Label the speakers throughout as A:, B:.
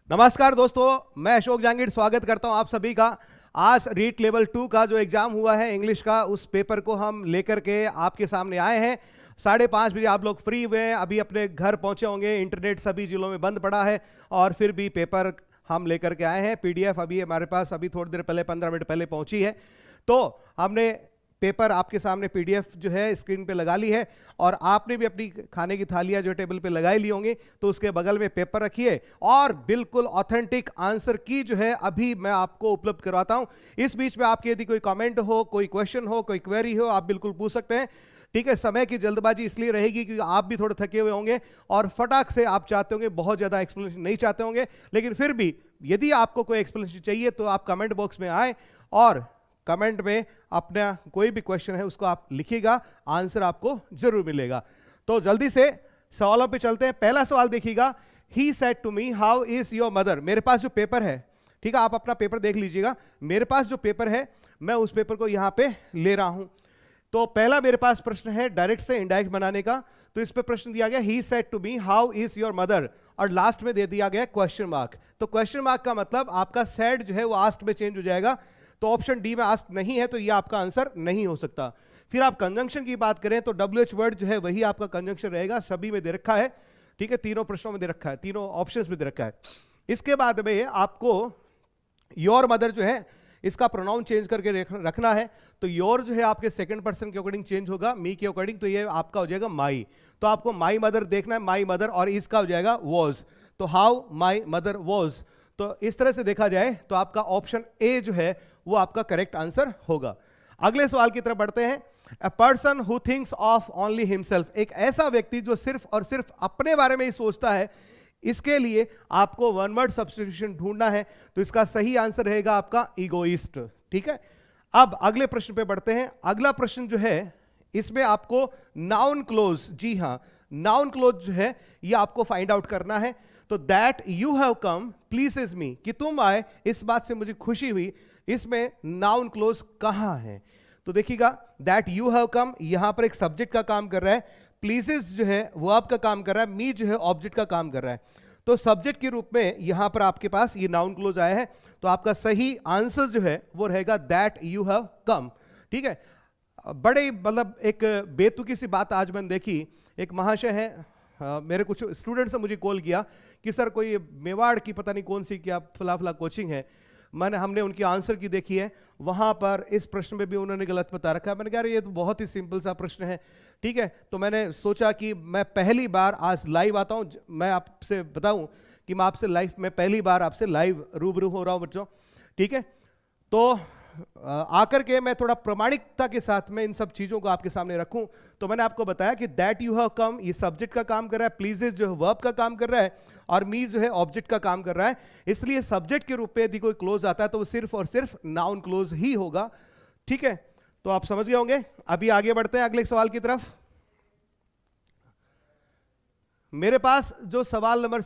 A: नमस्कार दोस्तों, मैं अशोक जहांगीर स्वागत करता हूं आप सभी का। आज रीट लेवल 2 का जो एग्जाम हुआ है इंग्लिश का, उस पेपर को हम लेकर के आपके सामने आए हैं। 5:30 बजे आप लोग फ्री हुए हैं, अभी अपने घर पहुंचे होंगे। इंटरनेट सभी जिलों में बंद पड़ा है और फिर भी पेपर हम लेकर के आए हैं। पीडीएफ अभी हमारे पास अभी थोड़ी देर पहले 15 मिनट पहले पहुंची है। तो हमने पेपर आपके सामने पीडीएफ जो है स्क्रीन पे लगा ली है और आपने भी अपनी खाने की थालियां जो टेबल पे लगाई ली होंगी, तो उसके बगल में पेपर रखिए और बिल्कुल ऑथेंटिक आंसर की जो है अभी मैं आपको उपलब्ध करवाता हूं। इस बीच में आपके यदि कोई कमेंट हो, कोई क्वेश्चन हो, कोई क्वेरी हो, आप बिल्कुल पूछ सकते हैं। ठीक है, समय की जल्दबाजी इसलिए रहेगी क्योंकि आप भी थोड़े थके हुए होंगे और फटाक से आप चाहते होंगे, बहुत ज्यादा एक्सप्लेनेशन नहीं चाहते होंगे, लेकिन फिर भी यदि आपको कोई एक्सप्लेनेशन चाहिए तो आप कमेंट बॉक्स में आए और कमेंट में अपना कोई भी क्वेश्चन है उसको आप लिखिएगा, आंसर आपको जरूर मिलेगा। तो जल्दी से सवालों पे चलते हैं। पहला सवाल देखिएगा, he said to me how is your mother. मेरे पास जो पेपर है, ठीक है, आप अपना पेपर देख लीजिएगा। मेरे पास जो पेपर है मैं उस पेपर को यहां पे ले रहा हूं। तो पहला मेरे पास प्रश्न है डायरेक्ट से इनडायरेक्ट बनाने का। तो इस पे प्रश्न दिया गया he said to me how is your mother और लास्ट में दे दिया गया क्वेश्चन मार्क। तो क्वेश्चन मार्क का मतलब आपका सेड जो है वो आस्क्ड में चेंज हो जाएगा। तो ऑप्शन डी में आस्क्ड नहीं है, तो ये आपका आंसर नहीं हो सकता। फिर आप कंजंक्शन की बात करें तो WH वर्ड जो है वही आपका कंजंक्शन रहेगा, सभी में दे रखा है। ठीक है, तीनों प्रश्नों में दे रखा है, तीनों ऑप्शंस में दे रखा है। इसके बाद में आपको योर मदर जो है इसका प्रोनाउन चेंज करके रखना है। तो योर जो है आपके सेकंड पर्सन के अकॉर्डिंग चेंज होगा, मी के अकॉर्डिंग, तो ये आपका हो जाएगा माई। तो आपको माई मदर देखना है, माई मदर, और इसका हो जाएगा वॉज। तो हाउ माई मदर वॉज। तो इस तरह से देखा जाए तो आपका ऑप्शन ए जो है वो आपका करेक्ट आंसर होगा। अगले सवाल की तरफ बढ़ते हैं। A person who thinks of only himself, एक ऐसा व्यक्ति जो सिर्फ और सिर्फ अपने बारे में ही सोचता है। इसके लिए आपको वन वर्ड सब्स्टिट्यूशन ढूंढना है। तो इसका सही आंसर रहेगा आपका इगोइस्ट। ठीक है, अब अगले प्रश्न पे बढ़ते हैं। अगला प्रश्न जो है इसमें आपको नाउन क्लोज, जी हां, नाउन क्लोज जो है ये आपको फाइंड आउट करना है। तो that you have come pleases me, कि तुम आए इस बात से मुझे खुशी हुई, इसमें नाउन क्लोज कहां है? तो देखिएगा, दैट यू हैव कम यहां पर एक सब्जेक्ट का काम कर रहा है, प्लीजेस जो है वर्ब का काम कर रहा है, मी जो है ऑब्जेक्ट का काम कर रहा है। तो सब्जेक्ट के रूप में यहां पर आपके पास ये नाउन क्लोज आया है। तो आपका सही आंसर जो है वो रहेगा दैट यू हैव कम। ठीक है, बड़े मतलब एक बेतुकी सी बात आज मैंने देखी। एक महाशय है, मेरे कुछ स्टूडेंट्स ने मुझे कॉल किया कि सर कोई मेवाड़ की पता नहीं कौन सी क्या फला कोचिंग है, हमने उनकी आंसर की देखी है, वहां पर इस प्रश्न में भी उन्होंने गलत बता रखा है। मैंने कहा ये तो बहुत ही सिंपल सा प्रश्न है। ठीक है, तो मैंने सोचा कि मैं पहली बार आज लाइव आता हूं, मैं आपसे बताऊं कि मैं आपसे लाइव में पहली बार आपसे लाइव रूबरू हो रहा हूं बच्चों। ठीक है, तो आकर के मैं थोड़ा प्रामाणिकता के साथ में इन सब चीजों को आपके सामने रखूं। तो मैंने आपको बताया कि दैट यू हैव कम ये सब्जेक्ट का काम कर रहा है, प्लीजेस जो है वर्ब का काम कर रहा है, और मी जो है ऑब्जेक्ट का काम कर रहा है। इसलिए सब्जेक्ट के रूप में यदि कोई क्लोज आता है तो वो सिर्फ और सिर्फ नाउन क्लोज ही होगा। ठीक है, तो आप समझ गए होंगे। अभी आगे बढ़ते हैं अगले सवाल की तरफ। मेरे पास जो सवाल नंबर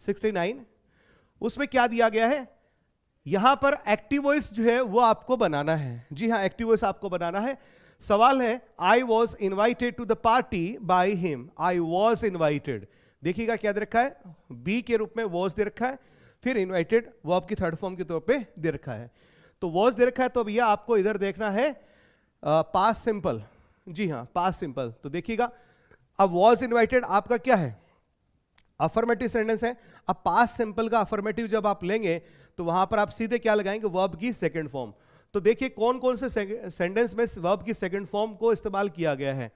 A: 69 उसमें क्या दिया गया है, यहां पर एक्टिव वॉइस जो है वो आपको बनाना है। जी हां, एक्टिव वॉइस आपको बनाना है। सवाल है I was invited to the party by him. I was invited, देखिएगा क्या दे रखा है, बी के रूप में वॉज दे रखा है, फिर इन्वाइटेड वर्ब की थर्ड फॉर्म के तौर पे दे रखा है। तो वॉज दे रखा है, तो भैया आपको इधर देखना है पास्ट सिंपल। जी हां, पास्ट सिंपल। तो देखिएगा, अब वॉज इन्वाइटेड आपका क्या है, अफर्मेटिव सेंटेंस है। अब पास्ट सिंपल का अफर्मेटिव जब आप लेंगे तो वहां पर आप सीधे क्या लगाएंगे, वर्ब की सेकंड फॉर्म। तो देखिए कौन कौन से सेंटेंस में वर्ब की सेकंड फॉर्म को इस्तेमाल किया गया है।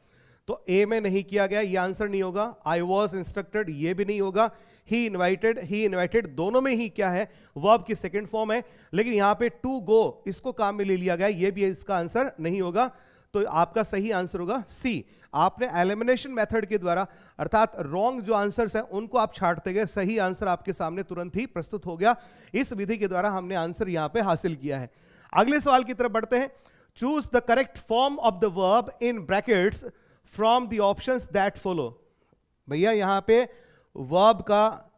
A: तो ए में नहीं किया गया, ये आंसर नहीं होगा। आई वॉज इंस्ट्रक्टेड ये भी नहीं होगा। ही इन्वाइटेड दोनों में ही क्या है, वर्ब की सेकंड फॉर्म है। लेकिन यहां पे टू गो इसको काम में ले लिया गया, ये भी इसका आंसर नहीं होगा। तो आपका सही आंसर होगा सी। आपने एलिमिनेशन मेथड के द्वारा, अर्थात रॉन्ग जो आंसर्स हैं उनको आप छांटते गए, सही आंसर आपके सामने तुरंत ही प्रस्तुत हो गया। इस विधि के द्वारा हमने आंसर यहां पे हासिल किया है। अगले सवाल की तरफ बढ़ते हैं। Choose the correct form of the verb in brackets from the options that follow. भैया यहां पे वर्ब का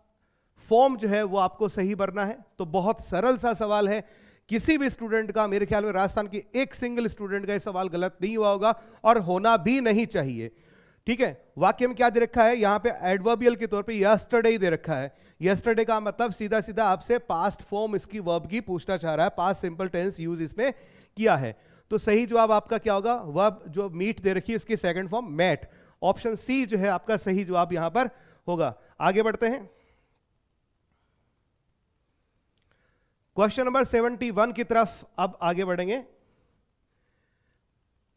A: फॉर्म जो है वो आपको सही भरना है। तो बहुत सरल सा सवाल है, किसी भी स्टूडेंट का, मेरे ख्याल में राजस्थान की एक सिंगल स्टूडेंट का यह सवाल गलत नहीं हुआ होगा और होना भी नहीं चाहिए। ठीक है, वाक्य में क्या दे रखा है, यहां पे एडवर्बियल के तौर पे यस्टरडे दे रखा है। यस्टरडे का मतलब सीधा सीधा आपसे पास्ट फॉर्म इसकी वर्ब की पूछना चाह रहा है, पास्ट सिंपल टेंस यूज इसने किया है। तो सही जवाब आपका क्या होगा, वर्ब जो मीट दे रखी है इसकी second form met. Option C जो है आपका सही जवाब यहां पर होगा। आगे बढ़ते हैं, क्वेश्चन नंबर 71 की तरफ अब आगे बढ़ेंगे।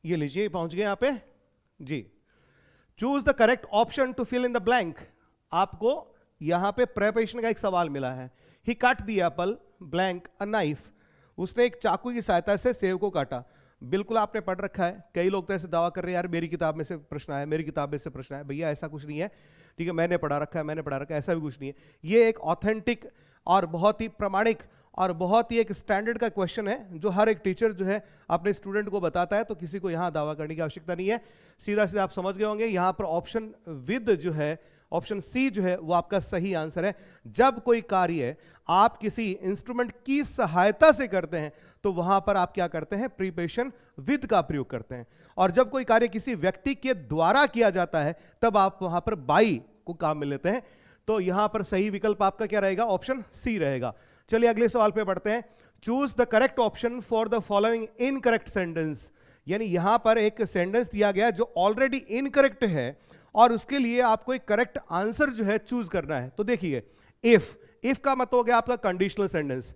A: ये लीजिए, पहुंच गए यहां पे जी। Choose the correct option to fill in the blank. आपको यहां पे प्रेपरेशन का एक सवाल मिला है। He cut the apple blank a knife. उसने एक चाकू की सहायता से सेब को काटा। बिल्कुल आपने पढ़ रखा है। कई लोग तो ऐसे दावा कर रहे हैं यार मेरी किताब में से प्रश्न आया, मेरी किताब में से प्रश्न आया। भैया ऐसा कुछ नहीं है, ठीक है, मैंने पढ़ा रखा है, मैंने पढ़ा रखा है, ऐसा भी कुछ नहीं है। ये एक ऑथेंटिक और बहुत ही प्रामाणिक और बहुत ही एक स्टैंडर्ड का क्वेश्चन है जो हर एक टीचर जो है अपने स्टूडेंट को बताता है। तो किसी को यहां दावा करने की आवश्यकता नहीं है। सीधा सीधा आप समझ गए होंगे, यहां पर ऑप्शन विद जो है, ऑप्शन सी जो है वो आपका सही आंसर है। जब कोई कार्य आप किसी इंस्ट्रूमेंट की सहायता से करते हैं तो वहां पर आप क्या करते हैं, प्रीपोजिशन विद का प्रयोग करते हैं। और जब कोई कार्य किसी व्यक्ति के द्वारा किया जाता है तब आप वहां पर बाई को काम में लेते हैं। तो यहां पर सही विकल्प आपका क्या रहेगा, ऑप्शन सी रहेगा। चलिए अगले सवाल पे बढ़ते हैं। Choose the correct option for the following incorrect sentence. यानी यहां पर एक सेंटेंस दिया गया जो ऑलरेडी इनकरेक्ट है और उसके लिए आपको एक करेक्ट आंसर जो है चूज करना है। तो देखिए, इफ का मतलब हो गया आपका कंडीशनल सेंटेंस,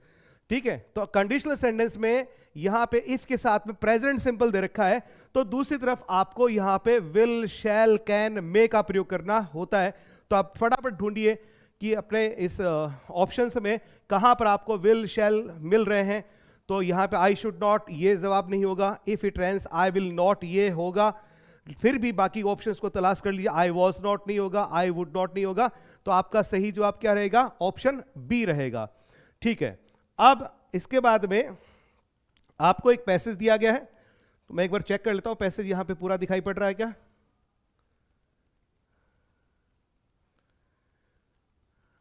A: ठीक है। तो कंडीशनल सेंटेंस में यहां पे इफ के साथ में प्रेजेंट सिंपल दे रखा है, तो दूसरी तरफ आपको यहां पे विल, शैल, कैन, मे का प्रयोग करना होता है। तो आप फटाफट ढूंढिए कि अपने इस ऑप्शंस में कहां पर आपको विल, शैल मिल रहे हैं। तो यहां पे आई शुड नॉट, ये जवाब नहीं होगा। If it rains, I will not, ये होगा। फिर भी बाकी ऑप्शंस को तलाश कर लीजिए। आई वॉज नॉट नहीं होगा, आई वुड नॉट नहीं होगा। तो आपका सही जवाब क्या रहेगा, ऑप्शन बी रहेगा, ठीक है। अब इसके बाद में आपको एक पैसेज दिया गया है, तो मैं एक बार चेक कर लेता हूं पैसेज यहां पे पूरा दिखाई पड़ रहा है क्या।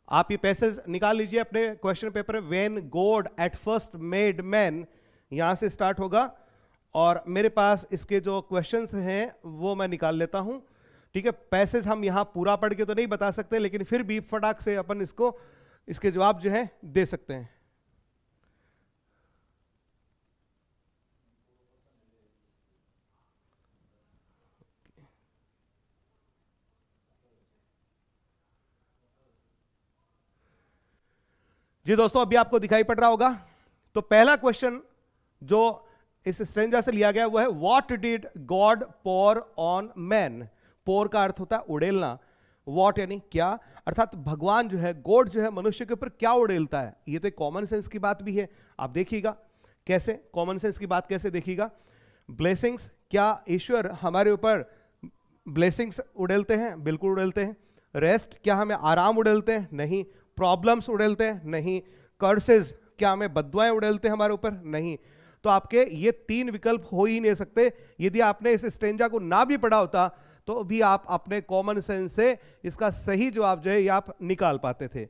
A: आप ये पैसेज निकाल लीजिए अपने क्वेश्चन पेपर में। When God at first made man, यहां से स्टार्ट होगा और मेरे पास इसके जो क्वेश्चंस हैं वो मैं निकाल लेता हूं, ठीक है। पैसेज हम यहां पूरा पढ़ के तो नहीं बता सकते, लेकिन फिर भी फटाक से अपन इसको, इसके जवाब जो है दे सकते हैं। जी दोस्तों, अभी आपको दिखाई पड़ रहा होगा। तो पहला क्वेश्चन जो इस स्ट्रेंजा से लिया गया वो है what did God pour on man. Pour का अर्थ होता है उड़ेलना, व्हाट यानी क्या, अर्थात भगवान जो है, गॉड जो है मनुष्य के ऊपर क्या उड़ेलता है। ये तो एक कॉमन सेंस की बात भी है। आप देखिएगा कैसे कॉमन सेंस की बात कैसे देखिएगा। ब्लेसिंग्स, क्या ईश्वर हमारे ऊपर ब्लेसिंग्स उड़ेलते हैं, बिल्कुल उड़ेलते हैं। रेस्ट, क्या हमें आराम उड़ेलते हैं, नहीं। प्रॉब्लम्स उड़ेलते हैं, नहीं। कर्सेस, क्या हमें बद्दुआएं उड़ेलते हैं हमारे ऊपर, नहीं। तो आपके ये तीन विकल्प हो ही नहीं सकते। यदि आपने इस स्ट्रेंजा को ना भी पढ़ा होता तो भी आप अपने कॉमन सेंस से इसका सही जवाब जो है ये आप निकाल पाते थे,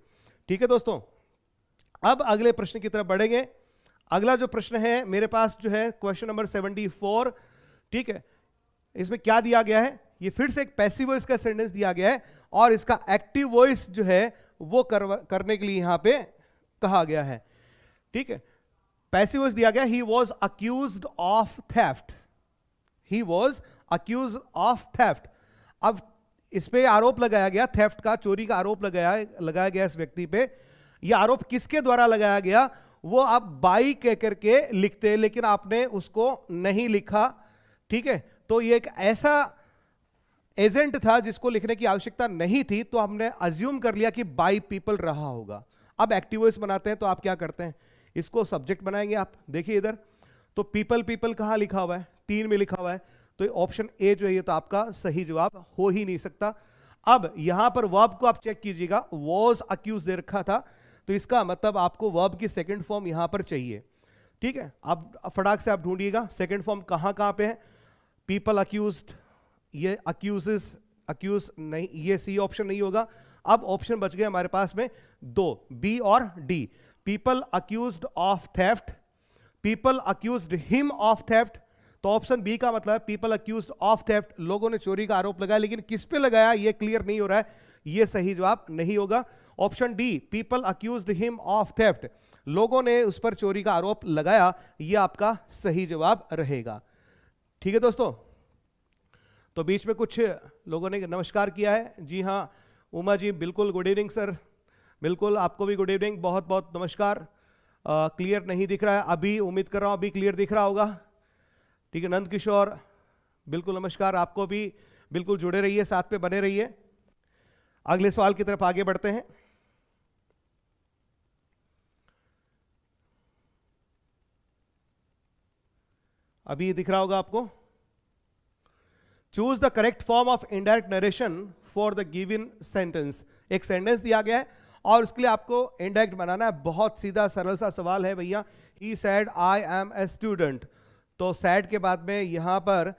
A: ठीक है दोस्तों। अब अगले प्रश्न की तरफ बढ़ेंगे। अगला जो प्रश्न है मेरे पास जो है क्वेश्चन नंबर 74, ठीक है। इसमें क्या दिया गया है, ये फिर से एक पैसिव वॉइस का सेंटेंस दिया गया है और इसका एक्टिव वॉइस जो है वो करने के लिए यहां पे कहा गया है, ठीक है। पैसिव वॉइस दिया गया, he was accused of theft, he was accused of theft. अब इस पे आरोप लगाया गया, थेफ्ट का, चोरी का आरोप लगाया गया इस व्यक्ति पे। यह आरोप किसके द्वारा लगाया गया वो आप बाई कह करके लिखते, लेकिन आपने उसको नहीं लिखा, ठीक है। तो ये एक ऐसा एजेंट था जिसको लिखने की आवश्यकता नहीं थी, तो हमने अज्यूम कर लिया कि बाई पीपल रहा होगा। अब एक्टिव वॉइस बनाते हैं तो आप क्या करते हैं, इसको सब्जेक्ट बनाएंगे। आप देखिए इधर, तो पीपल, पीपल कहां लिखा हुआ है, 3 में लिखा हुआ है। तो ऑप्शन ए जो है ये तो आपका सही जवाब हो ही नहीं सकता। अब यहां पर वर्ब को आप चेक कीजिएगा, वॉज अक्यूज दे रखा था, तो इसका मतलब आपको वर्ब की सेकंड फॉर्म यहां पर चाहिए, ठीक है। अब फटाक से आप ढूंढिएगा सेकंड फॉर्म कहां कहां पे है। पीपल अक्यूज्ड, ये अक्यूजेस, अक्यूज नहीं, ये सी ऑप्शन नहीं होगा। अब ऑप्शन बच गए हमारे पास में 2, बी और D. People accused of theft, people accused him of theft. तो ऑप्शन बी का मतलब है पीपल अक्यूज्ड ऑफ थेफ्ट, लोगों ने चोरी का आरोप लगाया, लेकिन किस पे लगाया ये क्लियर नहीं हो रहा है, ये सही जवाब नहीं होगा। Option D, people accused him of theft, लोगों ने उस पर चोरी का आरोप लगाया, यह आपका सही जवाब रहेगा। ठीक है दोस्तों, तो बीच में कुछ लोगों ने नमस्कार किया है। जी हाँ उमा जी, बिल्कुल गुड इवनिंग सर, बिल्कुल आपको भी गुड इवनिंग, बहुत बहुत नमस्कार। क्लियर नहीं दिख रहा है अभी, उम्मीद कर रहा हूं अभी क्लियर दिख रहा होगा। ठीक है, नंद किशोर बिल्कुल नमस्कार, आपको भी बिल्कुल जुड़े रहिए, साथ पे बने रहिए। अगले सवाल की तरफ आगे बढ़ते हैं। अभी दिख रहा होगा आपको। Choose the correct form of indirect narration for the given sentence. एक सेंटेंस दिया गया है और उसके लिए आपको इनडायरेक्ट बनाना है। बहुत सीधा सरल सा सवाल है भैया। He said I am a student, तो सैड के बाद में यहां पर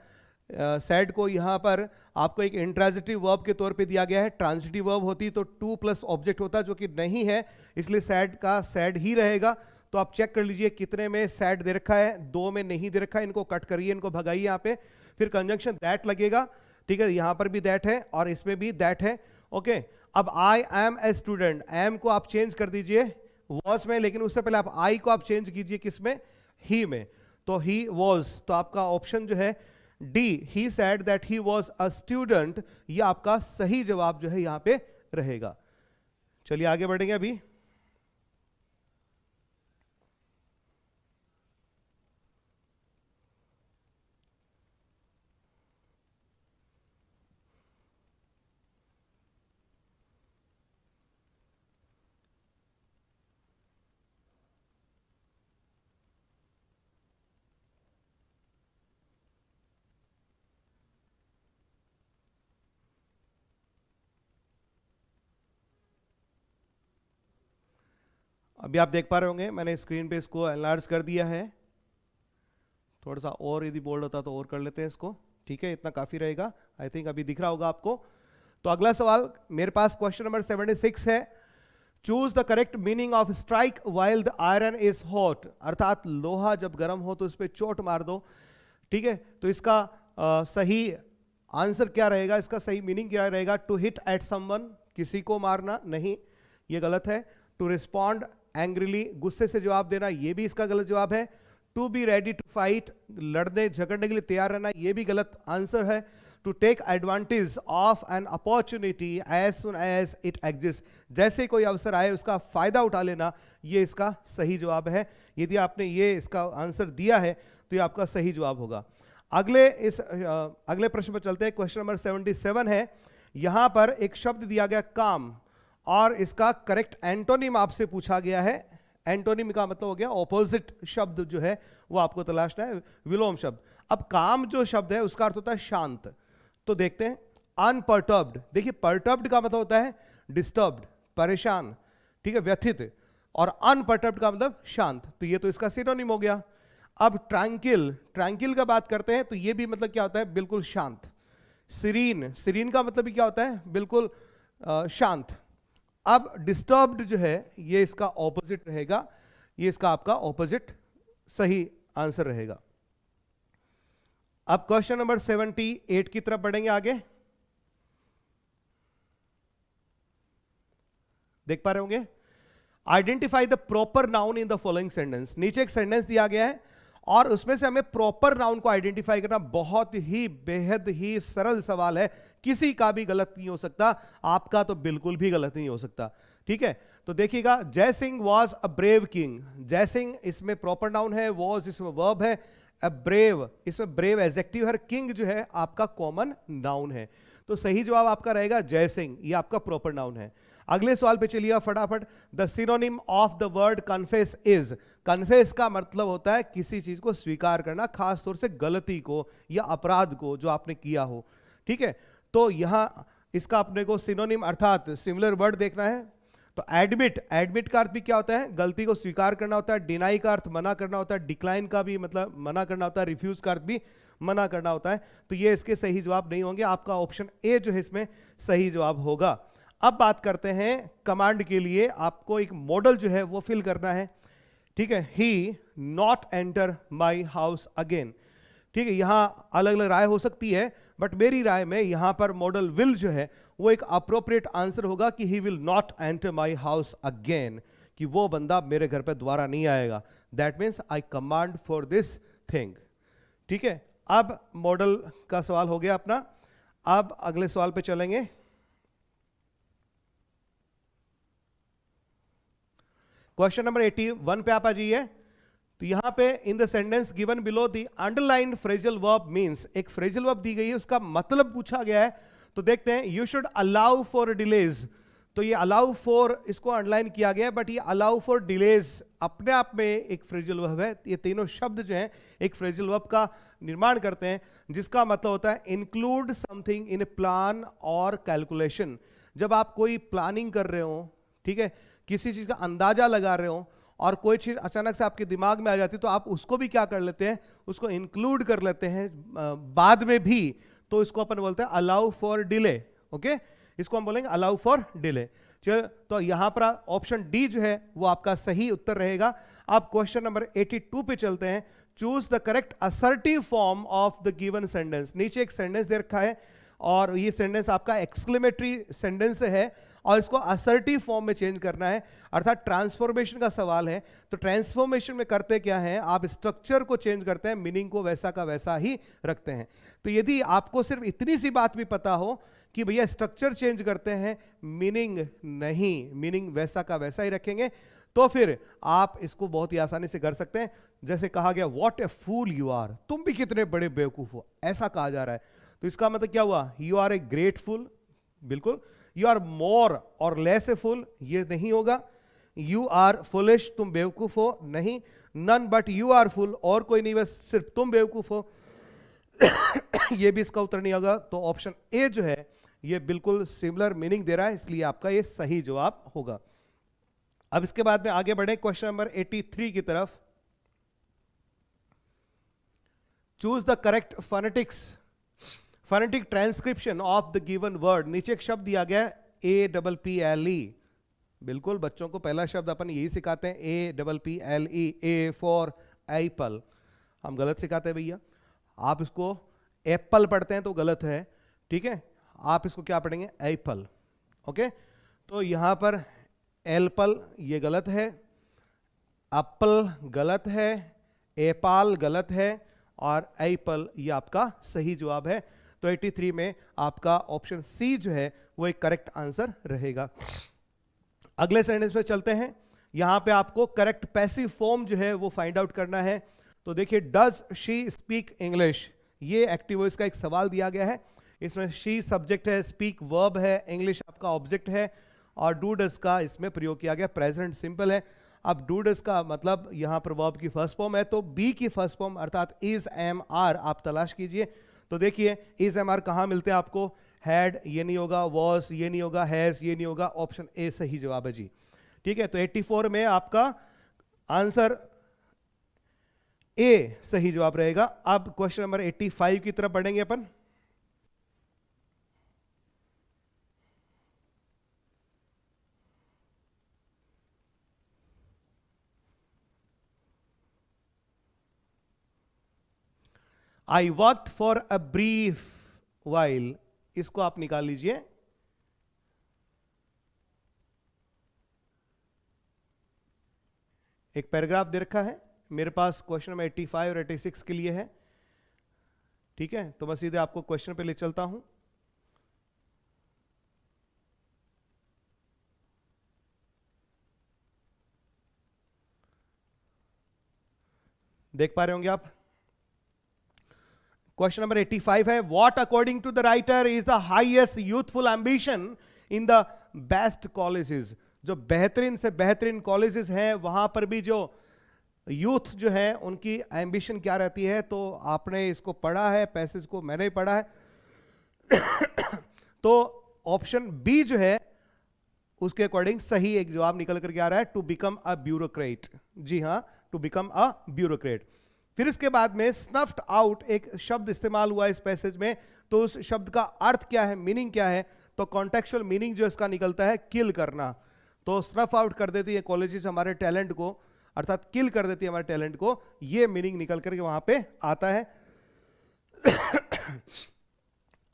A: सैड को यहां पर आपको एक इंट्रांजिटिव वर्ब के तौर पे दिया गया है। ट्रांजिटिव वर्ब होती तो टू प्लस ऑब्जेक्ट होता, जो कि नहीं है, इसलिए सैड का सैड ही रहेगा। तो आप चेक कर लीजिए कितने में सैड दे रखा है, 2 में नहीं दे रखा है, इनको कट करिए, इनको भगाइए यहाँ पे। फिर कंजंक्शन दैट लगेगा, ठीक है, यहां पर भी दैट है और इसमें भी दैट है। ओके, अब I am a student, am को आप चेंज कर दीजिए वॉज में, लेकिन उससे पहले आप आई को आप चेंज कीजिए किसमें, ही में, तो ही वॉज। तो आपका ऑप्शन जो है D, he sad that he was a student, ये आपका सही जवाब जो है यहां पे रहेगा। चलिए आगे बढ़ेंगे अभी। अभी आप देख पा रहे होंगे मैंने स्क्रीन पे इसको एनलार्ज कर दिया है। थोड़ा सा और यदि बोल्ड होता तो और कर लेते हैं इसको। ठीक है, इतना काफी रहेगा। आई थिंक अभी दिख रहा होगा आपको। तो अगला सवाल मेरे पास क्वेश्चन नंबर 76 है। Choose the correct meaning of strike while the iron is hot, अर्थात लोहा जब गर्म हो तो उस पर चोट मार दो। ठीक है, तो इसका सही आंसर क्या रहेगा, इसका सही मीनिंग क्या रहेगा? टू हिट एट समवन, किसी को मारना, नहीं, ये गलत है। टू रिस्पॉन्ड एंग्रीली, गुस्से से जवाब देना, ये भी इसका गलत जवाब है। To be ready to fight, लड़ने झगड़ने के लिए तैयार रहना, ये भी गलत आंसर है। To take advantage of an opportunity as soon as it exist, जैसे कोई अवसर आए उसका फायदा उठा लेना, ये इसका सही जवाब है। यदि आपने ये इसका आंसर दिया है तो ये आपका सही जवाब होगा। अगले प्रश्न पर चलते हैं। क्वेश्चन नंबर 77 है। यहां पर एक शब्द दिया गया काम, और इसका करेक्ट एंटोनिम आपसे पूछा गया है। एंटोनिम का मतलब हो गया ऑपोजिट शब्द जो है वो आपको तलाशना है, विलोम शब्द। अब काम जो शब्द है उसका अर्थ होता है शांत, तो देखते हैं। अनपर्टर्ब्ड, देखिए पर्टर्ब्ड का मतलब होता है डिस्टर्ब्ड, परेशान, ठीक है, व्यथित, और अनपर्टर्ब्ड का मतलब शांत, तो ये तो इसका सिनोनिम हो गया। अब ट्रैंकिल, ट्रैंकिल का बात करते हैं तो ये भी मतलब क्या होता है, बिल्कुल शांत। सीरीन, सीरीन का मतलब भी क्या होता है, बिल्कुल शांत। अब डिस्टर्ब्ड जो है ये इसका ऑपोजिट रहेगा, ये इसका आपका ऑपोजिट सही आंसर रहेगा। अब क्वेश्चन नंबर 78 की तरफ बढ़ेंगे आगे। देख पा रहे होंगे। Identify the proper noun in the following sentence. नीचे एक सेंटेंस दिया गया है और उसमें से हमें प्रॉपर नाउन को आइडेंटिफाई करना बहुत ही बेहद ही सरल सवाल है। किसी का भी गलत नहीं हो सकता, आपका तो बिल्कुल भी गलत नहीं हो सकता। ठीक है, तो देखिएगा, जय Singh was a brave king. जय सिंह इसमें प्रॉपर नाउन है, वॉज इसमें वर्ब है, अ ब्रेव इसमें ब्रेव एडजेक्टिव है, किंग जो है आपका कॉमन नाउन है। तो सही जवाब आपका रहेगा जय सिंह, ये आपका प्रॉपर नाउन है। अगले सवाल पे चलिए फटाफट। The synonym of the word confess is. Confess का मतलब होता है किसी चीज को स्वीकार करना, खास तौर से गलती को या अपराध को जो आपने किया हो। ठीक है, तो यहां इसका अपने को सिनोनिम अर्थात सिमिलर वर्ड देखना है। तो एडमिट, एडमिट का अर्थ भी क्या होता है, गलती को स्वीकार करना होता है। डिनाई का अर्थ मना करना होता है। डिक्लाइन का भी मतलब मना करना होता है। रिफ्यूज का अर्थ भी मना करना होता है। तो ये इसके सही जवाब नहीं होंगे, आपका ऑप्शन ए जो है इसमें सही जवाब होगा। अब बात करते हैं कमांड के लिए आपको एक मॉडल जो है वो फिल करना है। ठीक है, he not enter my house again. ठीक है, यहां अलग अलग राय हो सकती है, बट मेरी राय में यहां पर मॉडल विल जो है वो एक अप्रोप्रिएट आंसर होगा कि he will not enter my house again, कि वो बंदा मेरे घर पे दोबारा नहीं आएगा। That means I command for this thing. ठीक है, अब मॉडल का सवाल हो गया अपना। अब अगले सवाल पे चलेंगे। क्वेश्चन नंबर 81 पे आप आ जाइए। तो यहां पे in the sentence given below the underlined phrasal verb means, एक फ्रेजल वर्ब दी गई है, उसका मतलब पूछा गया है। तो देखते हैं, you should allow for delays. तो ये अलाउ फॉर इसको अंडरलाइन किया गया है, बट ये अलाउ फॉर डिलेज अपने आप में एक फ्रेजल वर्ब है। ये तीनों शब्द जो हैं एक फ्रेजल वर्ब का निर्माण करते हैं, जिसका मतलब होता है इंक्लूड समथिंग इन प्लान और कैलकुलेशन। जब आप कोई प्लानिंग कर रहे हो, ठीक है, किसी चीज का अंदाजा लगा रहे हो और कोई चीज अचानक से आपके दिमाग में आ जाती है, तो आप उसको भी क्या कर लेते हैं, उसको इंक्लूड कर लेते हैं बाद में भी। तो इसको अपन बोलते हैं अलाउ फॉर डिले। ओके, इसको हम बोलेंगे अलाउ फॉर डिले। चलो, तो यहां पर ऑप्शन डी जो है वो आपका सही उत्तर रहेगा। अब क्वेश्चन नंबर 82 पे चलते हैं। Choose the correct assertive form of the given sentence. नीचे एक सेंटेंस दे रखा है और ये सेंटेंस आपका एक्सक्लेमेटरी सेंटेंस है और इसको असर्टिव फॉर्म में चेंज करना है, अर्थात ट्रांसफॉर्मेशन का सवाल है। तो ट्रांसफॉर्मेशन में करते क्या है, आप स्ट्रक्चर को चेंज करते हैं, मीनिंग को वैसा का वैसा ही रखते हैं। तो यदि आपको सिर्फ इतनी सी बात भी पता हो कि भैया स्ट्रक्चर चेंज करते हैं, मीनिंग नहीं, मीनिंग वैसा का वैसा ही रखेंगे, तो फिर आप इसको बहुत ही आसानी से कर सकते हैं। जैसे कहा गया, what a fool you are, तुम भी कितने बड़े बेवकूफ हो, ऐसा कहा जा रहा है। तो इसका मतलब क्या हुआ, you are a great fool, बिल्कुल। यू आर मोर और लेस ए फूल, ये नहीं होगा। यू आर फुलिश, तुम बेवकूफ हो, नहीं। None but you are full, और कोई नहीं, बस सिर्फ तुम बेवकूफ हो, ये भी इसका उत्तर नहीं होगा। तो ऑप्शन ए जो है ये बिल्कुल सिमिलर मीनिंग दे रहा है, इसलिए आपका ये सही जवाब होगा। अब इसके बाद में आगे बढ़े क्वेश्चन नंबर 83 की तरफ। Choose the correct phonetic transcription of the given word. नीचे एक शब्द दिया गया APPLE, बिल्कुल बच्चों को पहला शब्द अपन यही सिखाते हैं, APPLE, A फॉर एप्पल। हम गलत सिखाते हैं भैया, आप इसको एप्पल पढ़ते हैं तो गलत है, ठीक है, आप इसको क्या पढ़ेंगे, एप्पल। ओके, तो यहां पर एल्पल ये गलत है, एप्पल गलत है, एपाल गलत है और एप्पल ये आपका सही जवाब है। तो 83 में आपका ऑप्शन सी जो है वो एक करेक्ट आंसर रहेगा। अगले सेंटेंस पे चलते हैं। यहां पे आपको करेक्ट पैसिव फॉर्म जो है वो फाइंड आउट करना है। तो देखिए, डज शी स्पीक इंग्लिश, ये एक्टिव वॉइस का एक सवाल दिया गया है। इसमें शी सब्जेक्ट है, स्पीक वर्ब है, इंग्लिश आपका ऑब्जेक्ट है और डू डज का इसमें प्रयोग किया गया प्रेजेंट सिंपल है। अब डू डज का मतलब यहां पर वर्ब की फर्स्ट फॉर्म है, तो बी की फर्स्ट फॉर्म अर्थात इज एम आर आप तलाश कीजिए। तो देखिए, इज एम आर कहां मिलते हैं आपको, हैड ये नहीं होगा, वॉज ये नहीं होगा, हैज ये नहीं होगा, ऑप्शन ए सही जवाब है जी। ठीक है, तो 84 में आपका आंसर ए सही जवाब रहेगा। अब क्वेश्चन नंबर 85 की तरफ बढ़ेंगे अपन। I worked for a brief while, इसको आप निकाल लीजिए। एक पैराग्राफ दे रखा है मेरे पास, क्वेश्चन नंबर 85 और 86 के लिए है। ठीक है, तो मैं सीधे आपको क्वेश्चन पे ले चलता हूं। देख पा रहे होंगे आप, क्वेश्चन नंबर 85 है, what according to the writer is the highest youthful ambition in the best colleges. जो बेहतरीन से बेहतरीन कॉलेजेस हैं वहां पर भी जो यूथ जो है उनकी एम्बिशन क्या रहती है। तो आपने इसको पढ़ा है, पैसेज को मैंने ही पढ़ा है। तो ऑप्शन बी जो है उसके अकॉर्डिंग सही एक जवाब निकल करके आ रहा है, टू बिकम अ ब्यूरोक्रेट। जी हां, टू बिकम अ ब्यूरोक्रेट। फिर इसके बाद में स्नफ्ड आउट एक शब्द इस्तेमाल हुआ इस पैसेज में, तो उस शब्द का अर्थ क्या है, मीनिंग क्या है। तो कॉन्टेक्चुअल मीनिंग जो इसका निकलता है किल करना। तो स्नफ आउट कर देती है कॉलेजेस हमारे टैलेंट को, अर्थात किल कर देती है हमारे टैलेंट को, ये मीनिंग निकल करके वहां पे आता है।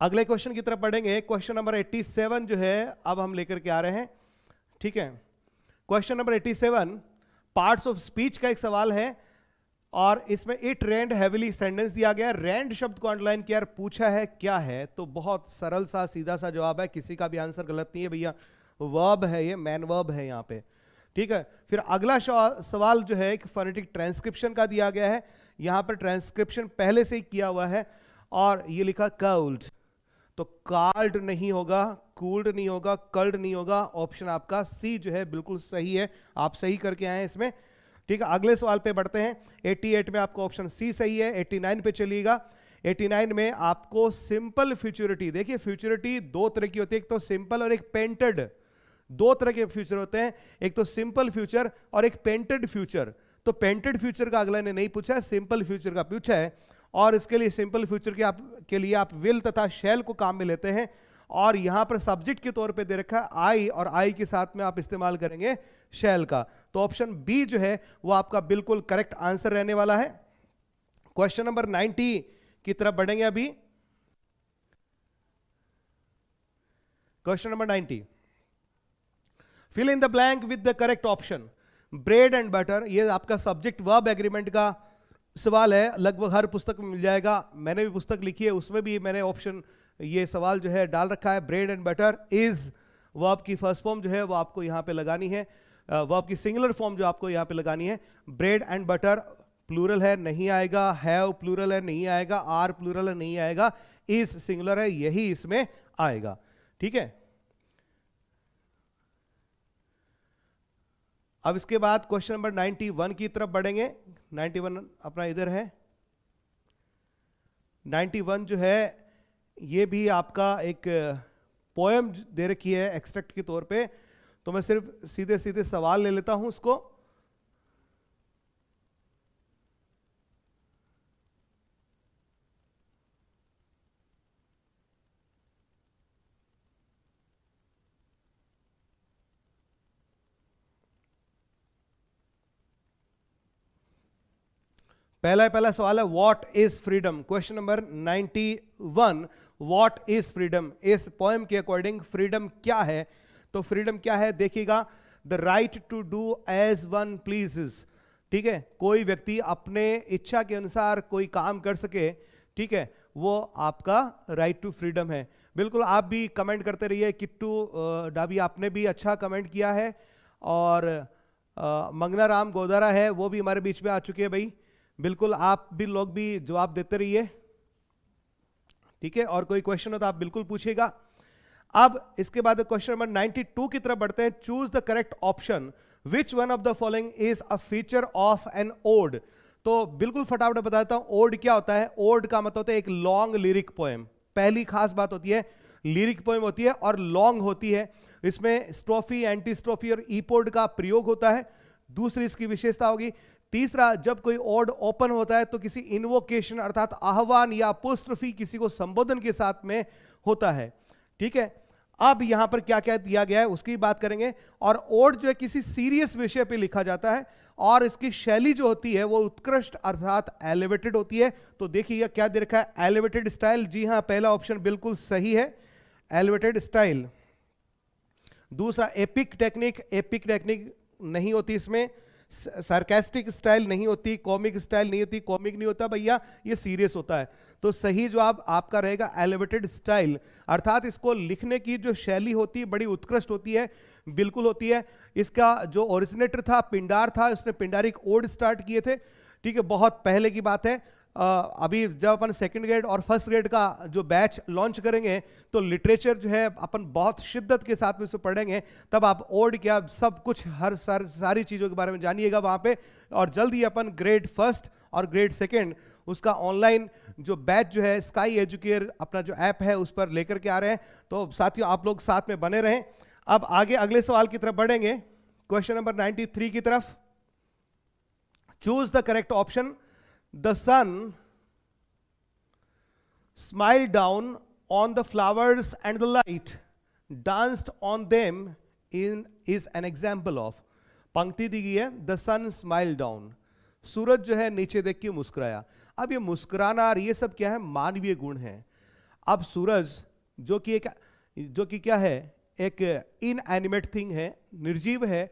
A: अगले क्वेश्चन की तरफ बढ़ेंगे। क्वेश्चन नंबर 87 जो है अब हम लेकर के आ रहे हैं, ठीक है। Question number 87 parts of speech का एक सवाल है और इसमें इट रेंड हैविली सेंटेंस दिया गया। रेंड शब्द को अंडरलाइन किया, पूछा है क्या है, तो बहुत सरल सा सीधा सा जवाब है, किसी का भी आंसर गलत नहीं है भैया। वर्ब है, ये मैन वर्ब है यहाँ पे, ठीक है। फिर अगला सवाल जो है एक फोनेटिक ट्रांसक्रिप्शन का दिया गया है। यहाँ पर ट्रांसक्रिप्शन पहले से ही किया हुआ है और ये लिखा कल्ड, तो कार्ड नहीं होगा, कूल्ड नहीं होगा, कल्ड नहीं होगा। ऑप्शन आपका सी जो है बिल्कुल सही है, आप सही करके आए हैं इसमें, ठीक है। अगले सवाल पे बढ़ते हैं। 88 में आपको ऑप्शन सी सही है। 89 पे चलिएगा। 89 में आपको सिंपल फ्यूचरिटी, देखिए फ्यूचरिटी दो तरह की होती है, एक तो सिंपल और एक पेंटेड। दो तरह के फ्यूचर होते हैं, एक तो सिंपल फ्यूचर और एक पेंटेड फ्यूचर। तो पेंटेड फ्यूचर का अगला ने नहीं पूछा है, सिंपल फ्यूचर का पूछा है। और इसके लिए सिंपल फ्यूचर के लिए आप विल तथा शैल को काम में लेते हैं और यहां पर सब्जेक्ट के तौर पे दे रखा है आई, और आई के साथ में आप इस्तेमाल करेंगे शैल का। तो ऑप्शन बी जो है वो आपका बिल्कुल करेक्ट आंसर रहने वाला है। क्वेश्चन नंबर 90 की तरफ बढ़ेंगे अभी। Question number 90, fill in the blank with the correct option. Bread and butter, ये आपका सब्जेक्ट वर्ब एग्रीमेंट का सवाल है, लगभग हर पुस्तक में मिल जाएगा। मैंने भी पुस्तक लिखी है, उसमें भी मैंने ऑप्शन ये सवाल जो है डाल रखा है। Bread and butter is verb की फर्स्ट फॉर्म जो है वो आपको यहां पे लगानी है, वर्ब की सिंगुलर फॉर्म जो आपको यहां पे लगानी है। ब्रेड एंड बटर प्लूरल है, नहीं आएगा। हैव प्लूरल है, नहीं आएगा। आर प्लूरल है, नहीं आएगा। इज सिंगुलर है, यही इसमें आएगा, ठीक है। अब इसके बाद क्वेश्चन नंबर 91 की तरफ बढ़ेंगे। 91 अपना इधर है। 91 जो है ये भी आपका एक पोएम दे रखी है एक्सट्रैक्ट के तौर पे, तो मैं सिर्फ सीधे सीधे सवाल ले लेता हूं उसको। पहला सवाल है what is freedom. Question number 91, what is freedom. इस पोएम के अकॉर्डिंग फ्रीडम क्या है, तो फ्रीडम क्या है देखिएगा, the right to do as one pleases, ठीक है। कोई व्यक्ति अपने इच्छा के अनुसार कोई काम कर सके, ठीक है, वो आपका राइट टू फ्रीडम है। बिल्कुल, आप भी कमेंट करते रहिए। किट्टू डाबी आपने भी अच्छा कमेंट किया है, और मंगना राम गोदारा है वो भी हमारे बीच में आ चुके हैं भाई। बिल्कुल आप भी लोग भी जवाब देते रहिए, ठीक है। और कोई क्वेश्चन हो तो आप बिल्कुल पूछिएगा। अब इसके बाद क्वेश्चन नंबर 92 की तरफ बढ़ते हैं। Choose the correct option, which one of the following is a feature of an ode. तो बिल्कुल फटाफट बताता हूं ओड क्या होता है। ओड का मतलब होता है एक लॉन्ग लिरिक पोएम। पहली खास बात होती है लिरिक पोएम होती है और लॉन्ग होती है। इसमें स्ट्रोफी, एंटी स्ट्रोफी और ईपोड का प्रयोग होता है। दूसरी इसकी विशेषता होगी। तीसरा, जब कोई ओड ओपन होता है तो किसी इन्वोकेशन अर्थात आह्वान या अपोस्ट्रोफी किसी को संबोधन के साथ में होता है, ठीक है। अब यहां पर क्या क्या दिया गया है उसकी बात करेंगे। और ओड जो है किसी सीरियस विषय पे लिखा जाता है और इसकी शैली जो होती है वो उत्कृष्ट अर्थात एलिवेटेड होती है। तो देखिए क्या दे रखा है, एलिवेटेड स्टाइल। जी हां, पहला ऑप्शन बिल्कुल सही है, एलिवेटेड स्टाइल। दूसरा, एपिक टेक्निक। एपिक टेक्निक नहीं होती इसमें। सार्केस्टिक स्टाइल नहीं होती, कॉमिक स्टाइल नहीं होती। कॉमिक नहीं होता भैया, ये सीरियस होता है। तो सही जवाब आपका रहेगा एलिवेटेड स्टाइल, अर्थात इसको लिखने की जो शैली होती है बड़ी उत्कृष्ट होती है, बिल्कुल होती है। इसका जो ओरिजिनेटर था पिंडार था, उसने पिंडारिक ओड स्टार्ट किए थे, ठीक है, बहुत पहले की बात है। अभी जब अपन सेकंड ग्रेड और फर्स्ट ग्रेड का जो बैच लॉन्च करेंगे तो लिटरेचर जो है अपन बहुत शिद्दत के साथ में इसे पढ़ेंगे, तब आप ओड क्या सब कुछ सारी चीज़ों के बारे में जानिएगा वहाँ पे। और जल्द ही अपन ग्रेड फर्स्ट और ग्रेड सेकंड उसका ऑनलाइन जो बैच जो है स्काई एजुकेयर अपना जो ऐप है उस पर लेकर के आ रहे हैं। तो साथियों आप लोग साथ में बने रहें। अब आगे अगले सवाल की तरफ बढ़ेंगे, क्वेश्चन नंबर 93 की तरफ। Choose the correct option. The sun smiled down on the flowers and the light danced on them is an example of। पंक्ति दी गई है, the sun smiled down, सूरज जो है नीचे देख के मुस्कुराया। अब ये मुस्कुराना और ये सब क्या है, मानवीय गुण है। अब सूरज जो कि क्या है, एक इनएनिमेट थिंग है, निर्जीव है,